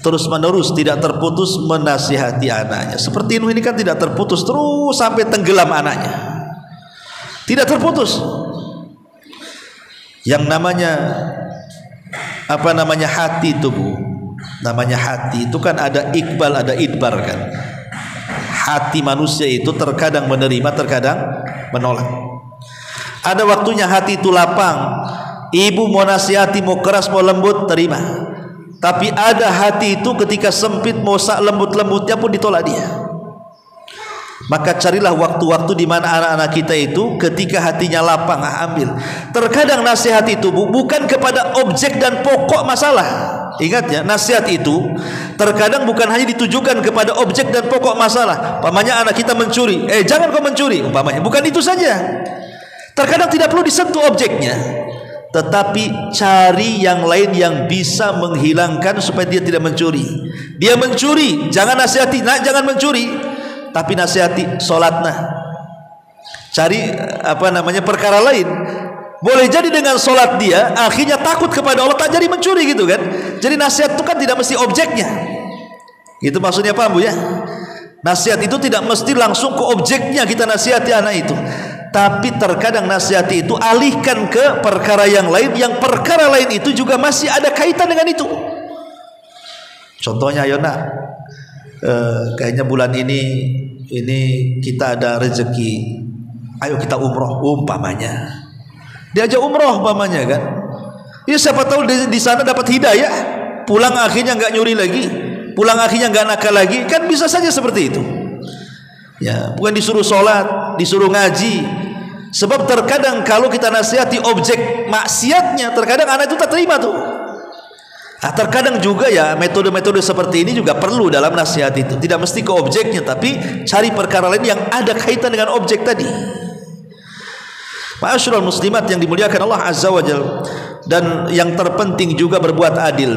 terus menerus tidak terputus menasihati anaknya. Seperti Nuh ini kan tidak terputus, terus sampai tenggelam anaknya, tidak terputus. Yang namanya hati itu, Bu, namanya hati itu kan ada iqbal, ada idbar kan. Hati manusia itu terkadang menerima, terkadang menolak. Ada waktunya hati itu lapang, ibu mau nasihati, mau keras, mau lembut, terima. Tapi ada hati itu ketika sempit, mau lembut-lembutnya pun ditolak dia. Maka carilah waktu-waktu di mana anak-anak kita itu ketika hatinya lapang, ambil. Terkadang nasihat itu bukan kepada objek dan pokok masalah. Ingat ya, nasihat itu terkadang bukan hanya ditujukan kepada objek dan pokok masalah. Umpamanya anak kita mencuri, jangan kau mencuri, umpamanya. Bukan itu saja. Terkadang tidak perlu disentuh objeknya, tetapi cari yang lain yang bisa menghilangkan supaya dia tidak mencuri. Dia mencuri, jangan nasihati, nah jangan mencuri, tapi nasihati sholat, nah cari perkara lain. Boleh jadi dengan sholat dia akhirnya takut kepada Allah, tak jadi mencuri gitu kan. Jadi nasihat itu kan tidak mesti objeknya. Itu maksudnya, paham Bu ya? Nasihat itu tidak mesti langsung ke objeknya kita nasihati anak itu, tapi terkadang nasihati itu alihkan ke perkara yang lain, yang perkara lain itu juga masih ada kaitan dengan itu. Contohnya, ayo nak, kayaknya bulan ini kita ada rezeki, ayo kita umroh, umpamanya. Diajak umroh umpamanya kan. Ya siapa tahu di sana dapat hidayah, pulang akhirnya nggak nyuri lagi, pulang akhirnya nggak nakal lagi, kan bisa saja seperti itu. Ya, bukan disuruh sholat, disuruh ngaji. Sebab terkadang kalau kita nasihati objek maksiatnya, terkadang anak itu tak terima tuh. Nah, terkadang juga ya metode-metode seperti ini juga perlu dalam nasihat itu. Tidak mesti ke objeknya, tapi cari perkara lain yang ada kaitan dengan objek tadi. Ma'asyiral muslimat yang dimuliakan Allah Azza wa Jalla, dan yang terpenting juga berbuat adil.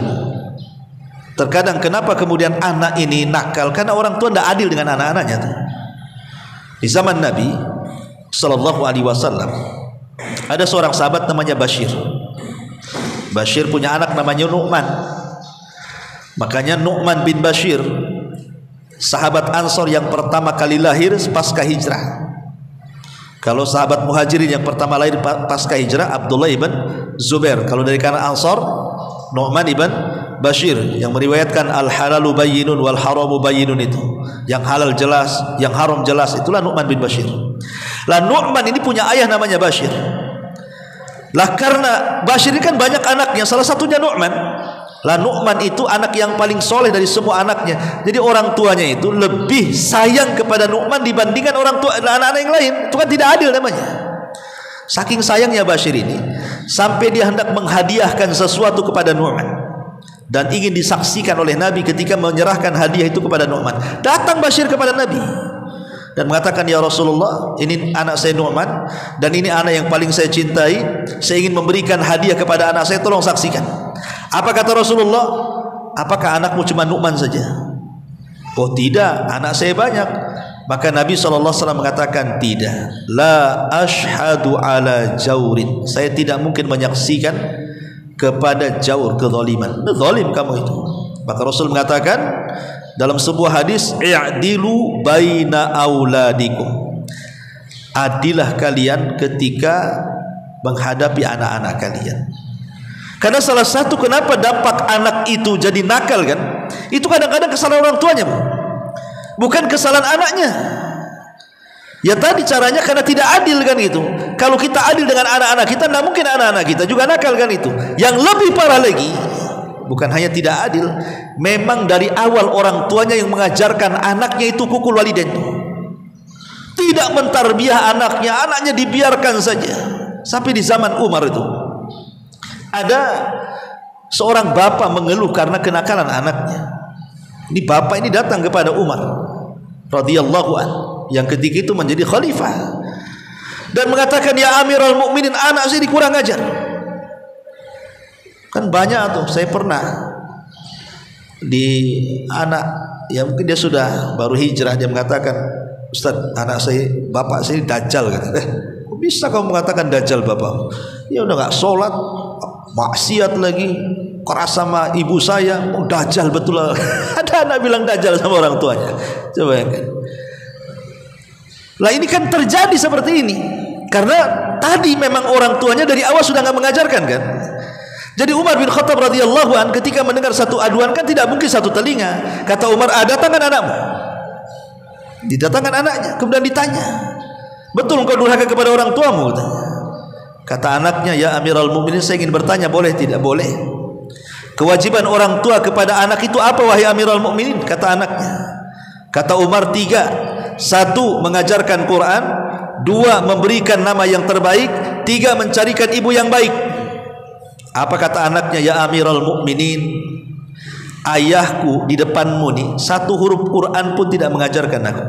Terkadang kenapa kemudian anak ini nakal? Karena orang tua tidak adil dengan anak-anaknya tuh. Di zaman Nabi Sallallahu Alaihi Wasallam ada seorang sahabat namanya Bashir. Bashir punya anak namanya Nu'man. Makanya Nu'man bin Bashir, sahabat Ansor yang pertama kali lahir pasca hijrah. Kalau sahabat Muhajirin yang pertama lahir pasca hijrah Abdullah ibn Zubair. Kalau dari kalangan Ansor, Nu'man ibn Bashir yang meriwayatkan al-halalu bayyinun wal haramu bayyinun, itu yang halal jelas, yang haram jelas, itulah Nu'man bin Bashir. Lah Nu'man ini punya ayah namanya Bashir. Lah karena Bashir ini kan banyak anaknya, salah satunya Nu'man. Lah Nu'man itu anak yang paling soleh dari semua anaknya. Jadi orang tuanya itu lebih sayang kepada Nu'man dibandingkan orang tua anak-anak yang lain. Itu kan tidak adil namanya. Saking sayangnya Bashir ini sampai dia hendak menghadiahkan sesuatu kepada Nu'man, dan ingin disaksikan oleh Nabi ketika menyerahkan hadiah itu kepada Nu'man. Datang Bashir kepada Nabi dan mengatakan, ya Rasulullah, ini anak saya Nu'man, dan ini anak yang paling saya cintai. Saya ingin memberikan hadiah kepada anak saya, tolong saksikan. Apa kata Rasulullah? Apakah anakmu cuma Nu'man saja? Oh tidak, anak saya banyak. Maka Nabi SAW mengatakan, tidak, la ashhadu ala jaurin, saya tidak mungkin menyaksikan kepada jaur, kezaliman. Zalim kamu itu. Maka Rasul mengatakan dalam sebuah hadis, i'dilu baina auladikum, adilah kalian ketika menghadapi anak-anak kalian. Karena salah satu kenapa dampak anak itu jadi nakal kan, itu kadang-kadang kesalahan orang tuanya, bukan kesalahan anaknya. Ya tadi caranya karena tidak adil kan itu. Kalau kita adil dengan anak-anak kita, tidak mungkin anak-anak kita juga nakal kan itu. Yang lebih parah lagi, bukan hanya tidak adil, memang dari awal orang tuanya yang mengajarkan anaknya itu hukul walidain, tidak mentarbiyah anaknya, anaknya dibiarkan saja. Sampai di zaman Umar itu ada seorang bapak mengeluh karena kenakalan anaknya. Ini bapak ini datang kepada Umar radhiyallahu anhu yang ketika itu menjadi khalifah dan mengatakan, ya Amirul Mukminin, anak saya dikurang ajar. Kan banyak tuh, saya pernah di anak ya mungkin dia sudah baru hijrah, dia mengatakan, Ustaz, bapak saya dajjal, kata. Kok bisa kamu mengatakan dajjal bapak? Ya udah nggak sholat, maksiat lagi, keras sama ibu saya, dajjal betul. Ada anak bilang dajjal sama orang tuanya. Coba ya kan. Lah ini kan terjadi seperti ini karena tadi memang orang tuanya dari awal sudah nggak mengajarkan kan. Jadi Umar bin Khattab radhiyallahu an ketika mendengar satu aduan kan tidak mungkin satu telinga. Kata Umar, datangkan anakmu. Didatangkan anaknya, kemudian ditanya, betul engkau durhaka kepada orang tuamu? Kata anaknya, ya Amirul Mukminin, saya ingin bertanya, boleh tidak? Boleh. Kewajiban orang tua kepada anak itu apa wahai Amirul Mukminin? Kata anaknya. Kata Umar, 3. 1. Mengajarkan Quran. 2. Memberikan nama yang terbaik. 3. Mencarikan ibu yang baik. Apa kata anaknya? Ya Amirul Mukminin, ayahku di depanmu nih 1 huruf Quran pun tidak mengajarkan aku,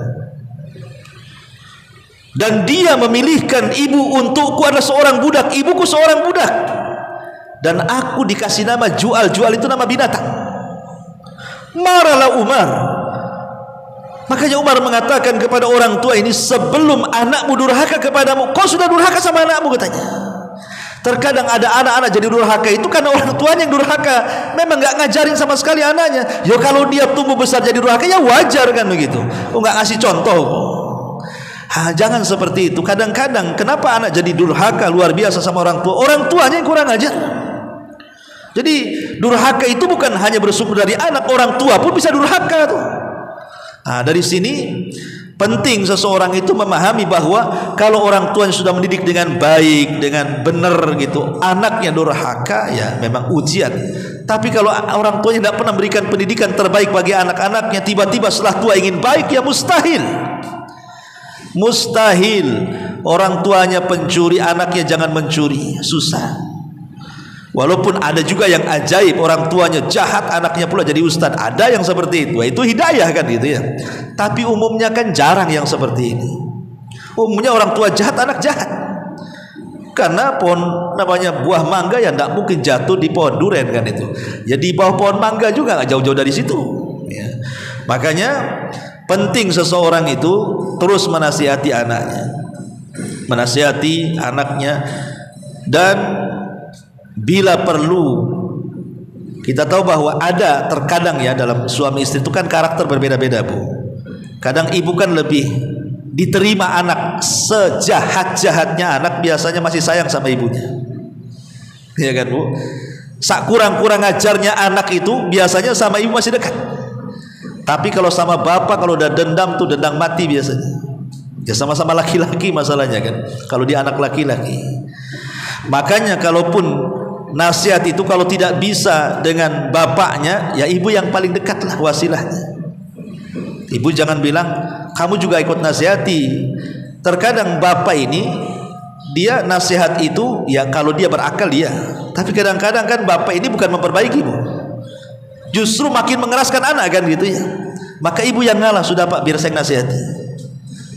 dan dia memilihkan ibu untukku adalah seorang budak, ibuku seorang budak, dan aku dikasih nama Jual. Jual itu nama binatang. Marahlah Umar. Makanya Umar mengatakan kepada orang tua ini, sebelum anakmu durhaka kepadamu, kau sudah durhaka sama anakmu, katanya. Terkadang ada anak-anak jadi durhaka itu karena orang tuanya yang durhaka, memang nggak ngajarin sama sekali anaknya. Ya kalau dia tumbuh besar jadi durhaka ya wajar kan begitu. Nggak ngasih contoh. Jangan seperti itu. Kadang-kadang kenapa anak jadi durhaka luar biasa sama orang tua? Orang tuanya yang kurang ajar. Jadi durhaka itu bukan hanya bersumber dari anak, orang tua pun bisa durhaka tuh. Dari sini penting seseorang itu memahami bahwa kalau orang tuanya sudah mendidik dengan baik, dengan benar gitu, anaknya durhaka ya memang ujian. Tapi kalau orang tuanya tidak pernah memberikan pendidikan terbaik bagi anak-anaknya, tiba-tiba setelah tua ingin baik, ya mustahil. Mustahil. Orang tuanya pencuri, anaknya jangan mencuri, susah. Walaupun ada juga yang ajaib, orang tuanya jahat, anaknya pula jadi ustadz. Ada yang seperti itu. Itu hidayah kan gitu ya. Tapi umumnya kan jarang yang seperti ini. Umumnya orang tua jahat, anak jahat. Karena pohon namanya buah mangga ya tidak mungkin jatuh di pohon durian kan itu. Ya di bawah pohon mangga juga nggak jauh-jauh dari situ. Ya. Makanya penting seseorang itu terus menasihati anaknya, menasihati anaknya, dan bila perlu, kita tahu bahwa ada terkadang ya dalam suami istri itu kan karakter berbeda-beda, Bu. Kadang ibu kan lebih diterima anak, sejahat-jahatnya anak biasanya masih sayang sama ibunya, ya kan Bu. Sak kurang-kurang ajarnya anak itu biasanya sama ibu masih dekat. Tapi kalau sama bapak, kalau udah dendam tuh dendam mati biasanya. Ya sama-sama laki-laki masalahnya kan, kalau dia anak laki-laki. Makanya kalaupun nasihat itu kalau tidak bisa dengan bapaknya, ya ibu yang paling dekat lah wasilahnya. Ibu jangan bilang kamu juga ikut nasihati. Terkadang bapak ini dia nasihat itu ya kalau dia berakal dia. Tapi kadang-kadang kan bapak ini bukan memperbaiki, Bu. Justru makin mengeraskan anak kan gitu ya. Maka ibu yang ngalah, sudah Pak biar saya nasihati.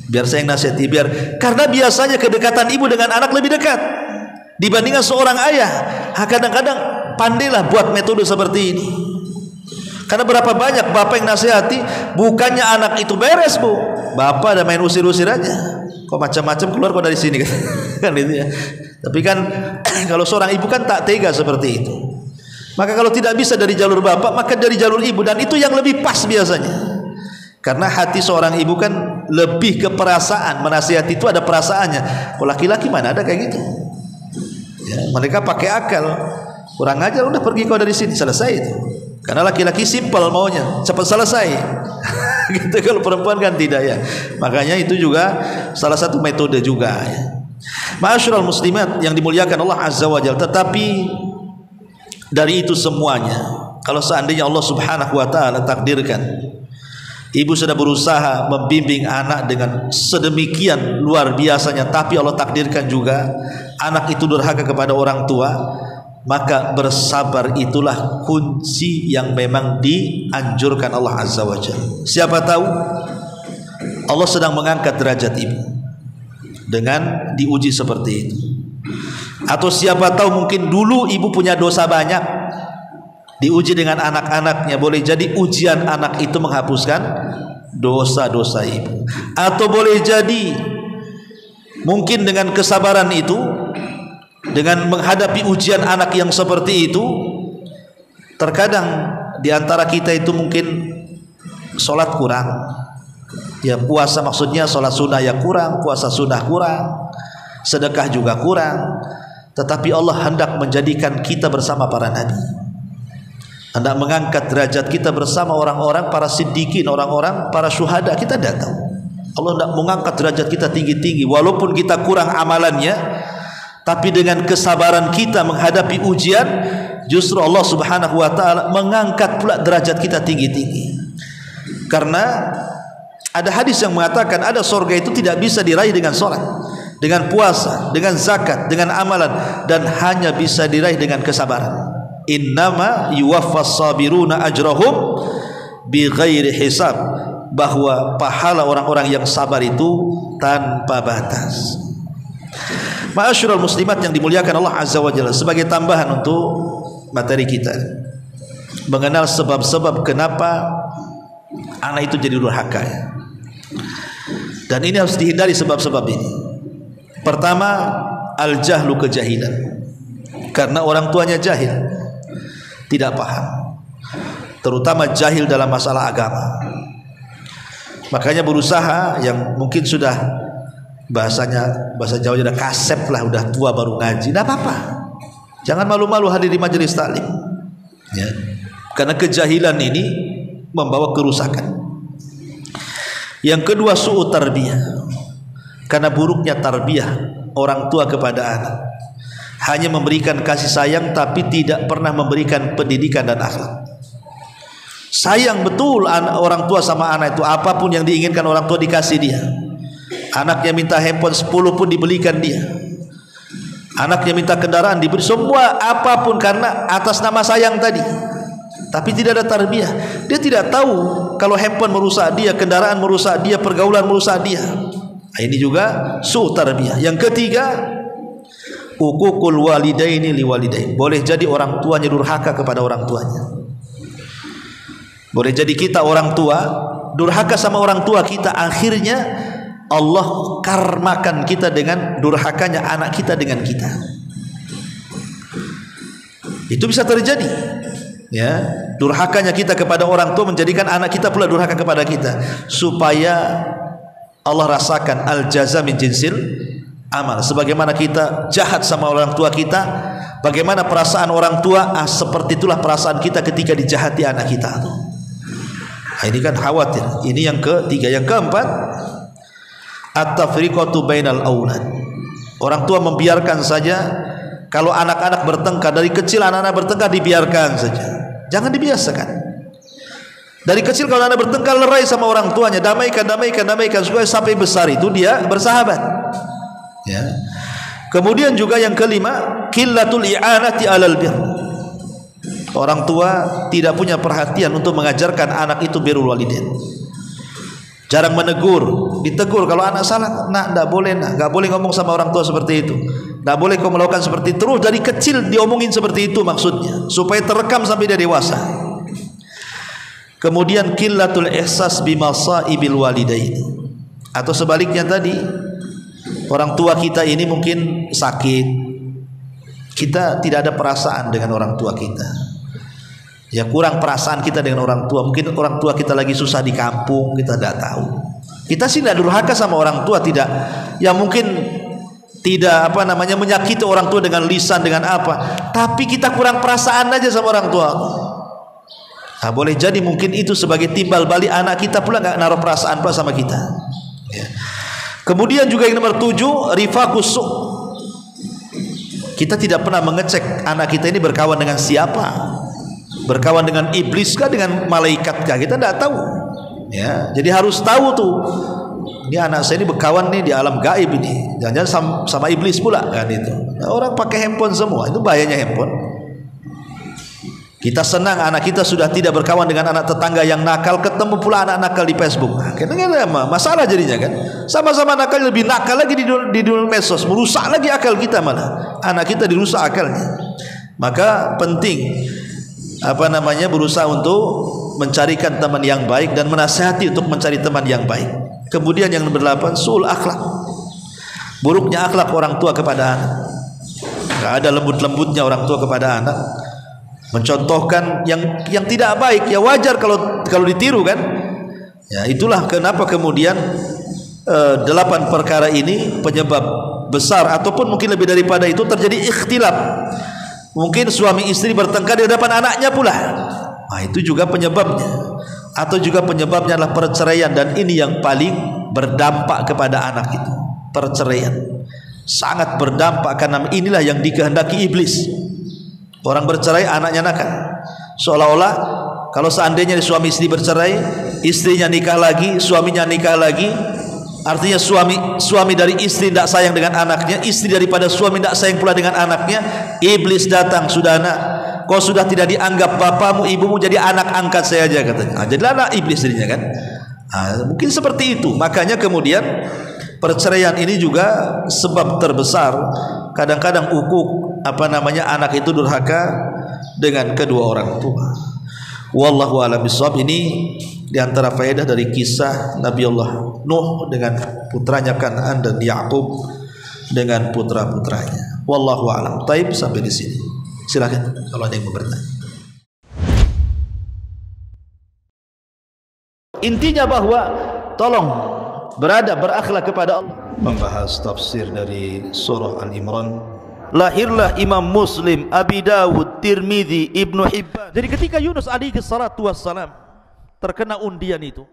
Biar saya nasihati, karena biasanya kedekatan ibu dengan anak lebih dekat dibandingkan seorang ayah. Kadang-kadang pandailah buat metode seperti ini. Karena berapa banyak bapak yang nasihati, bukannya anak itu beres, Bu. Bapak ada main usir-usir aja. Kok macam-macam keluar kok dari sini kan itu ya. Tapi kan kalau seorang ibu kan tak tega seperti itu. Maka kalau tidak bisa dari jalur bapak, maka dari jalur ibu, dan itu yang lebih pas biasanya. Karena hati seorang ibu kan lebih ke perasaan, menasihati itu ada perasaannya. Kalau laki-laki mana ada kayak gitu. Ya, mereka pakai akal, kurang ajar, udah pergi kau dari sini, selesai itu. Karena laki-laki simpel maunya, cepat selesai. Gitu. Kalau perempuan kan tidak ya. Makanya itu juga salah satu metode juga ya. Ma'asyiral muslimat yang dimuliakan Allah Azza wa Jalla. Tetapi dari itu semuanya, kalau seandainya Allah Subhanahu wa taala takdirkan ibu sudah berusaha membimbing anak dengan sedemikian luar biasanya, tapi Allah takdirkan juga anak itu durhaka kepada orang tua, maka bersabar itulah kunci yang memang dianjurkan Allah Azza wa Jalla. Siapa tahu Allah sedang mengangkat derajat ibu dengan diuji seperti itu. Atau siapa tahu mungkin dulu ibu punya dosa banyak, diuji dengan anak-anaknya. Boleh jadi ujian anak itu menghapuskan dosa-dosa ibu, atau boleh jadi mungkin dengan kesabaran itu, dengan menghadapi ujian anak yang seperti itu, terkadang di antara kita itu mungkin sholat kurang, ya puasa maksudnya sholat sunnah ya kurang, puasa sunnah kurang, sedekah juga kurang. Tetapi Allah hendak menjadikan kita bersama para nabi, hendak mengangkat derajat kita bersama orang-orang para siddiqin, orang-orang para syuhada. Kita tidak tahu, Allah hendak mengangkat derajat kita tinggi-tinggi. Walaupun kita kurang amalannya, tapi dengan kesabaran kita menghadapi ujian, justru Allah subhanahu wa ta'ala mengangkat pula derajat kita tinggi-tinggi. Karena ada hadis yang mengatakan ada surga itu tidak bisa diraih dengan sholat, dengan puasa, dengan zakat, dengan amalan, dan hanya bisa diraih dengan kesabaran. Innama yuwaffas sabiruna ajrahum bighairi hisab, bahwa pahala orang-orang yang sabar itu tanpa batas. Ma'asyiral muslimat yang dimuliakan Allah azza wa jalla, sebagai tambahan untuk materi kita mengenal sebab-sebab kenapa anak itu jadi durhaka, dan ini harus dihindari sebab-sebab ini. Pertama, al-jahlu, kejahilan, karena orang tuanya jahil, tidak paham, terutama jahil dalam masalah agama. Makanya berusaha, yang mungkin sudah bahasa Jawa sudah kasep lah, udah tua baru ngaji, tidak apa-apa, jangan malu-malu hadir di majelis taklim, ya. Karena kejahilan ini membawa kerusakan. Yang kedua, su'u tarbiyah, karena buruknya tarbiyah orang tua kepada anak, hanya memberikan kasih sayang tapi tidak pernah memberikan pendidikan dan akhlak. Sayang betul orang tua sama anak itu, apapun yang diinginkan orang tua dikasih dia. Anaknya minta handphone 10 pun dibelikan dia, anaknya minta kendaraan diberi, semua apapun karena atas nama sayang tadi. Tapi tidak ada tarbiyah. Dia tidak tahu kalau handphone merusak dia, kendaraan merusak dia, pergaulan merusak dia. Ini juga su tarbiyah. Yang ketiga, uququl walidaini liwalidain. Boleh jadi orang tuanya durhaka kepada orang tuanya. Boleh jadi kita orang tua durhaka sama orang tua kita, akhirnya Allah karmakan kita dengan durhakanya anak kita dengan kita. Itu bisa terjadi, ya. Durhakanya kita kepada orang tua menjadikan anak kita pula durhaka kepada kita, supaya Allah rasakan al-jaza min jinsil amal. Sebagaimana kita jahat sama orang tua kita, bagaimana perasaan orang tua, seperti itulah perasaan kita ketika dijahati anak kita. Ini kan khawatir. Ini yang ketiga. Yang keempat, at-tafriqatu bainal aulad. Orang tua membiarkan saja kalau anak-anak bertengkar. Dari kecil anak-anak bertengkar, dibiarkan saja, jangan dibiasakan. Dari kecil kalau anak bertengkar, lerai sama orang tuanya, damaikan supaya sampai besar itu dia bersahabat, ya. Kemudian juga yang kelima, qillatul i'anati 'alal bir. Orang tua tidak punya perhatian untuk mengajarkan anak itu birrul walidain. Jarang menegur, ditegur kalau anak salah, nak, enggak boleh, nak, enggak boleh ngomong sama orang tua seperti itu, enggak boleh kau melakukan seperti itu. Terus dari kecil diomongin seperti itu, maksudnya supaya terekam sampai dia dewasa. Kemudian qillatul ihsas bimasaibil walidain, atau sebaliknya tadi, orang tua kita ini mungkin sakit, kita tidak ada perasaan dengan orang tua kita, ya, kurang perasaan kita dengan orang tua. Mungkin orang tua kita lagi susah di kampung, kita tidak tahu. Kita sih tidak durhaka sama orang tua, tidak, ya mungkin tidak menyakiti orang tua dengan lisan, dengan apa, tapi kita kurang perasaan aja sama orang tua. Nah, boleh jadi mungkin itu sebagai timbal balik anak kita pula nggak naruh perasaan pula sama kita, ya. Kemudian juga yang nomor 7, rifaqus su. Kita tidak pernah mengecek anak kita ini berkawan dengan siapa, berkawan dengan iblis kah, dengan malaikat kah, kita tidak tahu, ya. Jadi harus tahu tuh, ini anak saya ini berkawan nih di alam gaib ini, jangan-jangan sama iblis pula kan itu. Nah, orang pakai handphone semua, itu bahayanya handphone. Kita senang anak kita sudah tidak berkawan dengan anak tetangga yang nakal, ketemu pula anak nakal di Facebook. Karena masalah jadinya kan, sama-sama nakal, lebih nakal lagi di dunia medsos, merusak lagi akal kita, mana anak kita dirusak akalnya. Maka penting berusaha untuk mencarikan teman yang baik dan menasihati untuk mencari teman yang baik. Kemudian yang ber-8, suul akhlak, buruknya akhlak orang tua kepada anak. Tidak ada lembut-lembutnya orang tua kepada anak, mencontohkan yang tidak baik. Ya wajar kalau ditiru kan. Ya itulah kenapa kemudian 8 perkara ini penyebab besar, ataupun mungkin lebih daripada itu, terjadi ikhtilaf. Mungkin suami istri bertengkar di hadapan anaknya pula. Nah, itu juga penyebabnya. Atau juga penyebabnya adalah perceraian, dan ini yang paling berdampak kepada anak itu. Perceraian sangat berdampak, karena inilah yang dikehendaki iblis. Orang bercerai, anaknya nakal. Seolah-olah kalau seandainya suami istri bercerai, istrinya nikah lagi, suaminya nikah lagi, artinya suami dari istri tidak sayang dengan anaknya, istri daripada suami tidak sayang pula dengan anaknya. Iblis datang, sudah nak, kau sudah tidak dianggap bapamu ibumu, jadi anak angkat saya aja, katanya. Jadilah anak iblis dirinya kan. Mungkin seperti itu. Makanya kemudian perceraian ini juga sebab terbesar. Kadang-kadang anak itu durhaka dengan kedua orang tua. Wallahu a'lam bishawab. Ini diantara faedah dari kisah Nabi Allah Nuh dengan putranya Kan'an dan Ya'qub dengan putra-putranya. Wallahu a'lam. Taib, sampai di sini. Silakan kalau ada yang mau bertanya. Intinya bahwa tolong berakhlak kepada Allah. Membahas tafsir dari surah Al-Imran. Lahirlah Imam Muslim, Abi Dawud, Tirmidzi, Ibnu Hibban. Jadi ketika Yunus alaihi salatu wassalam terkena undian itu,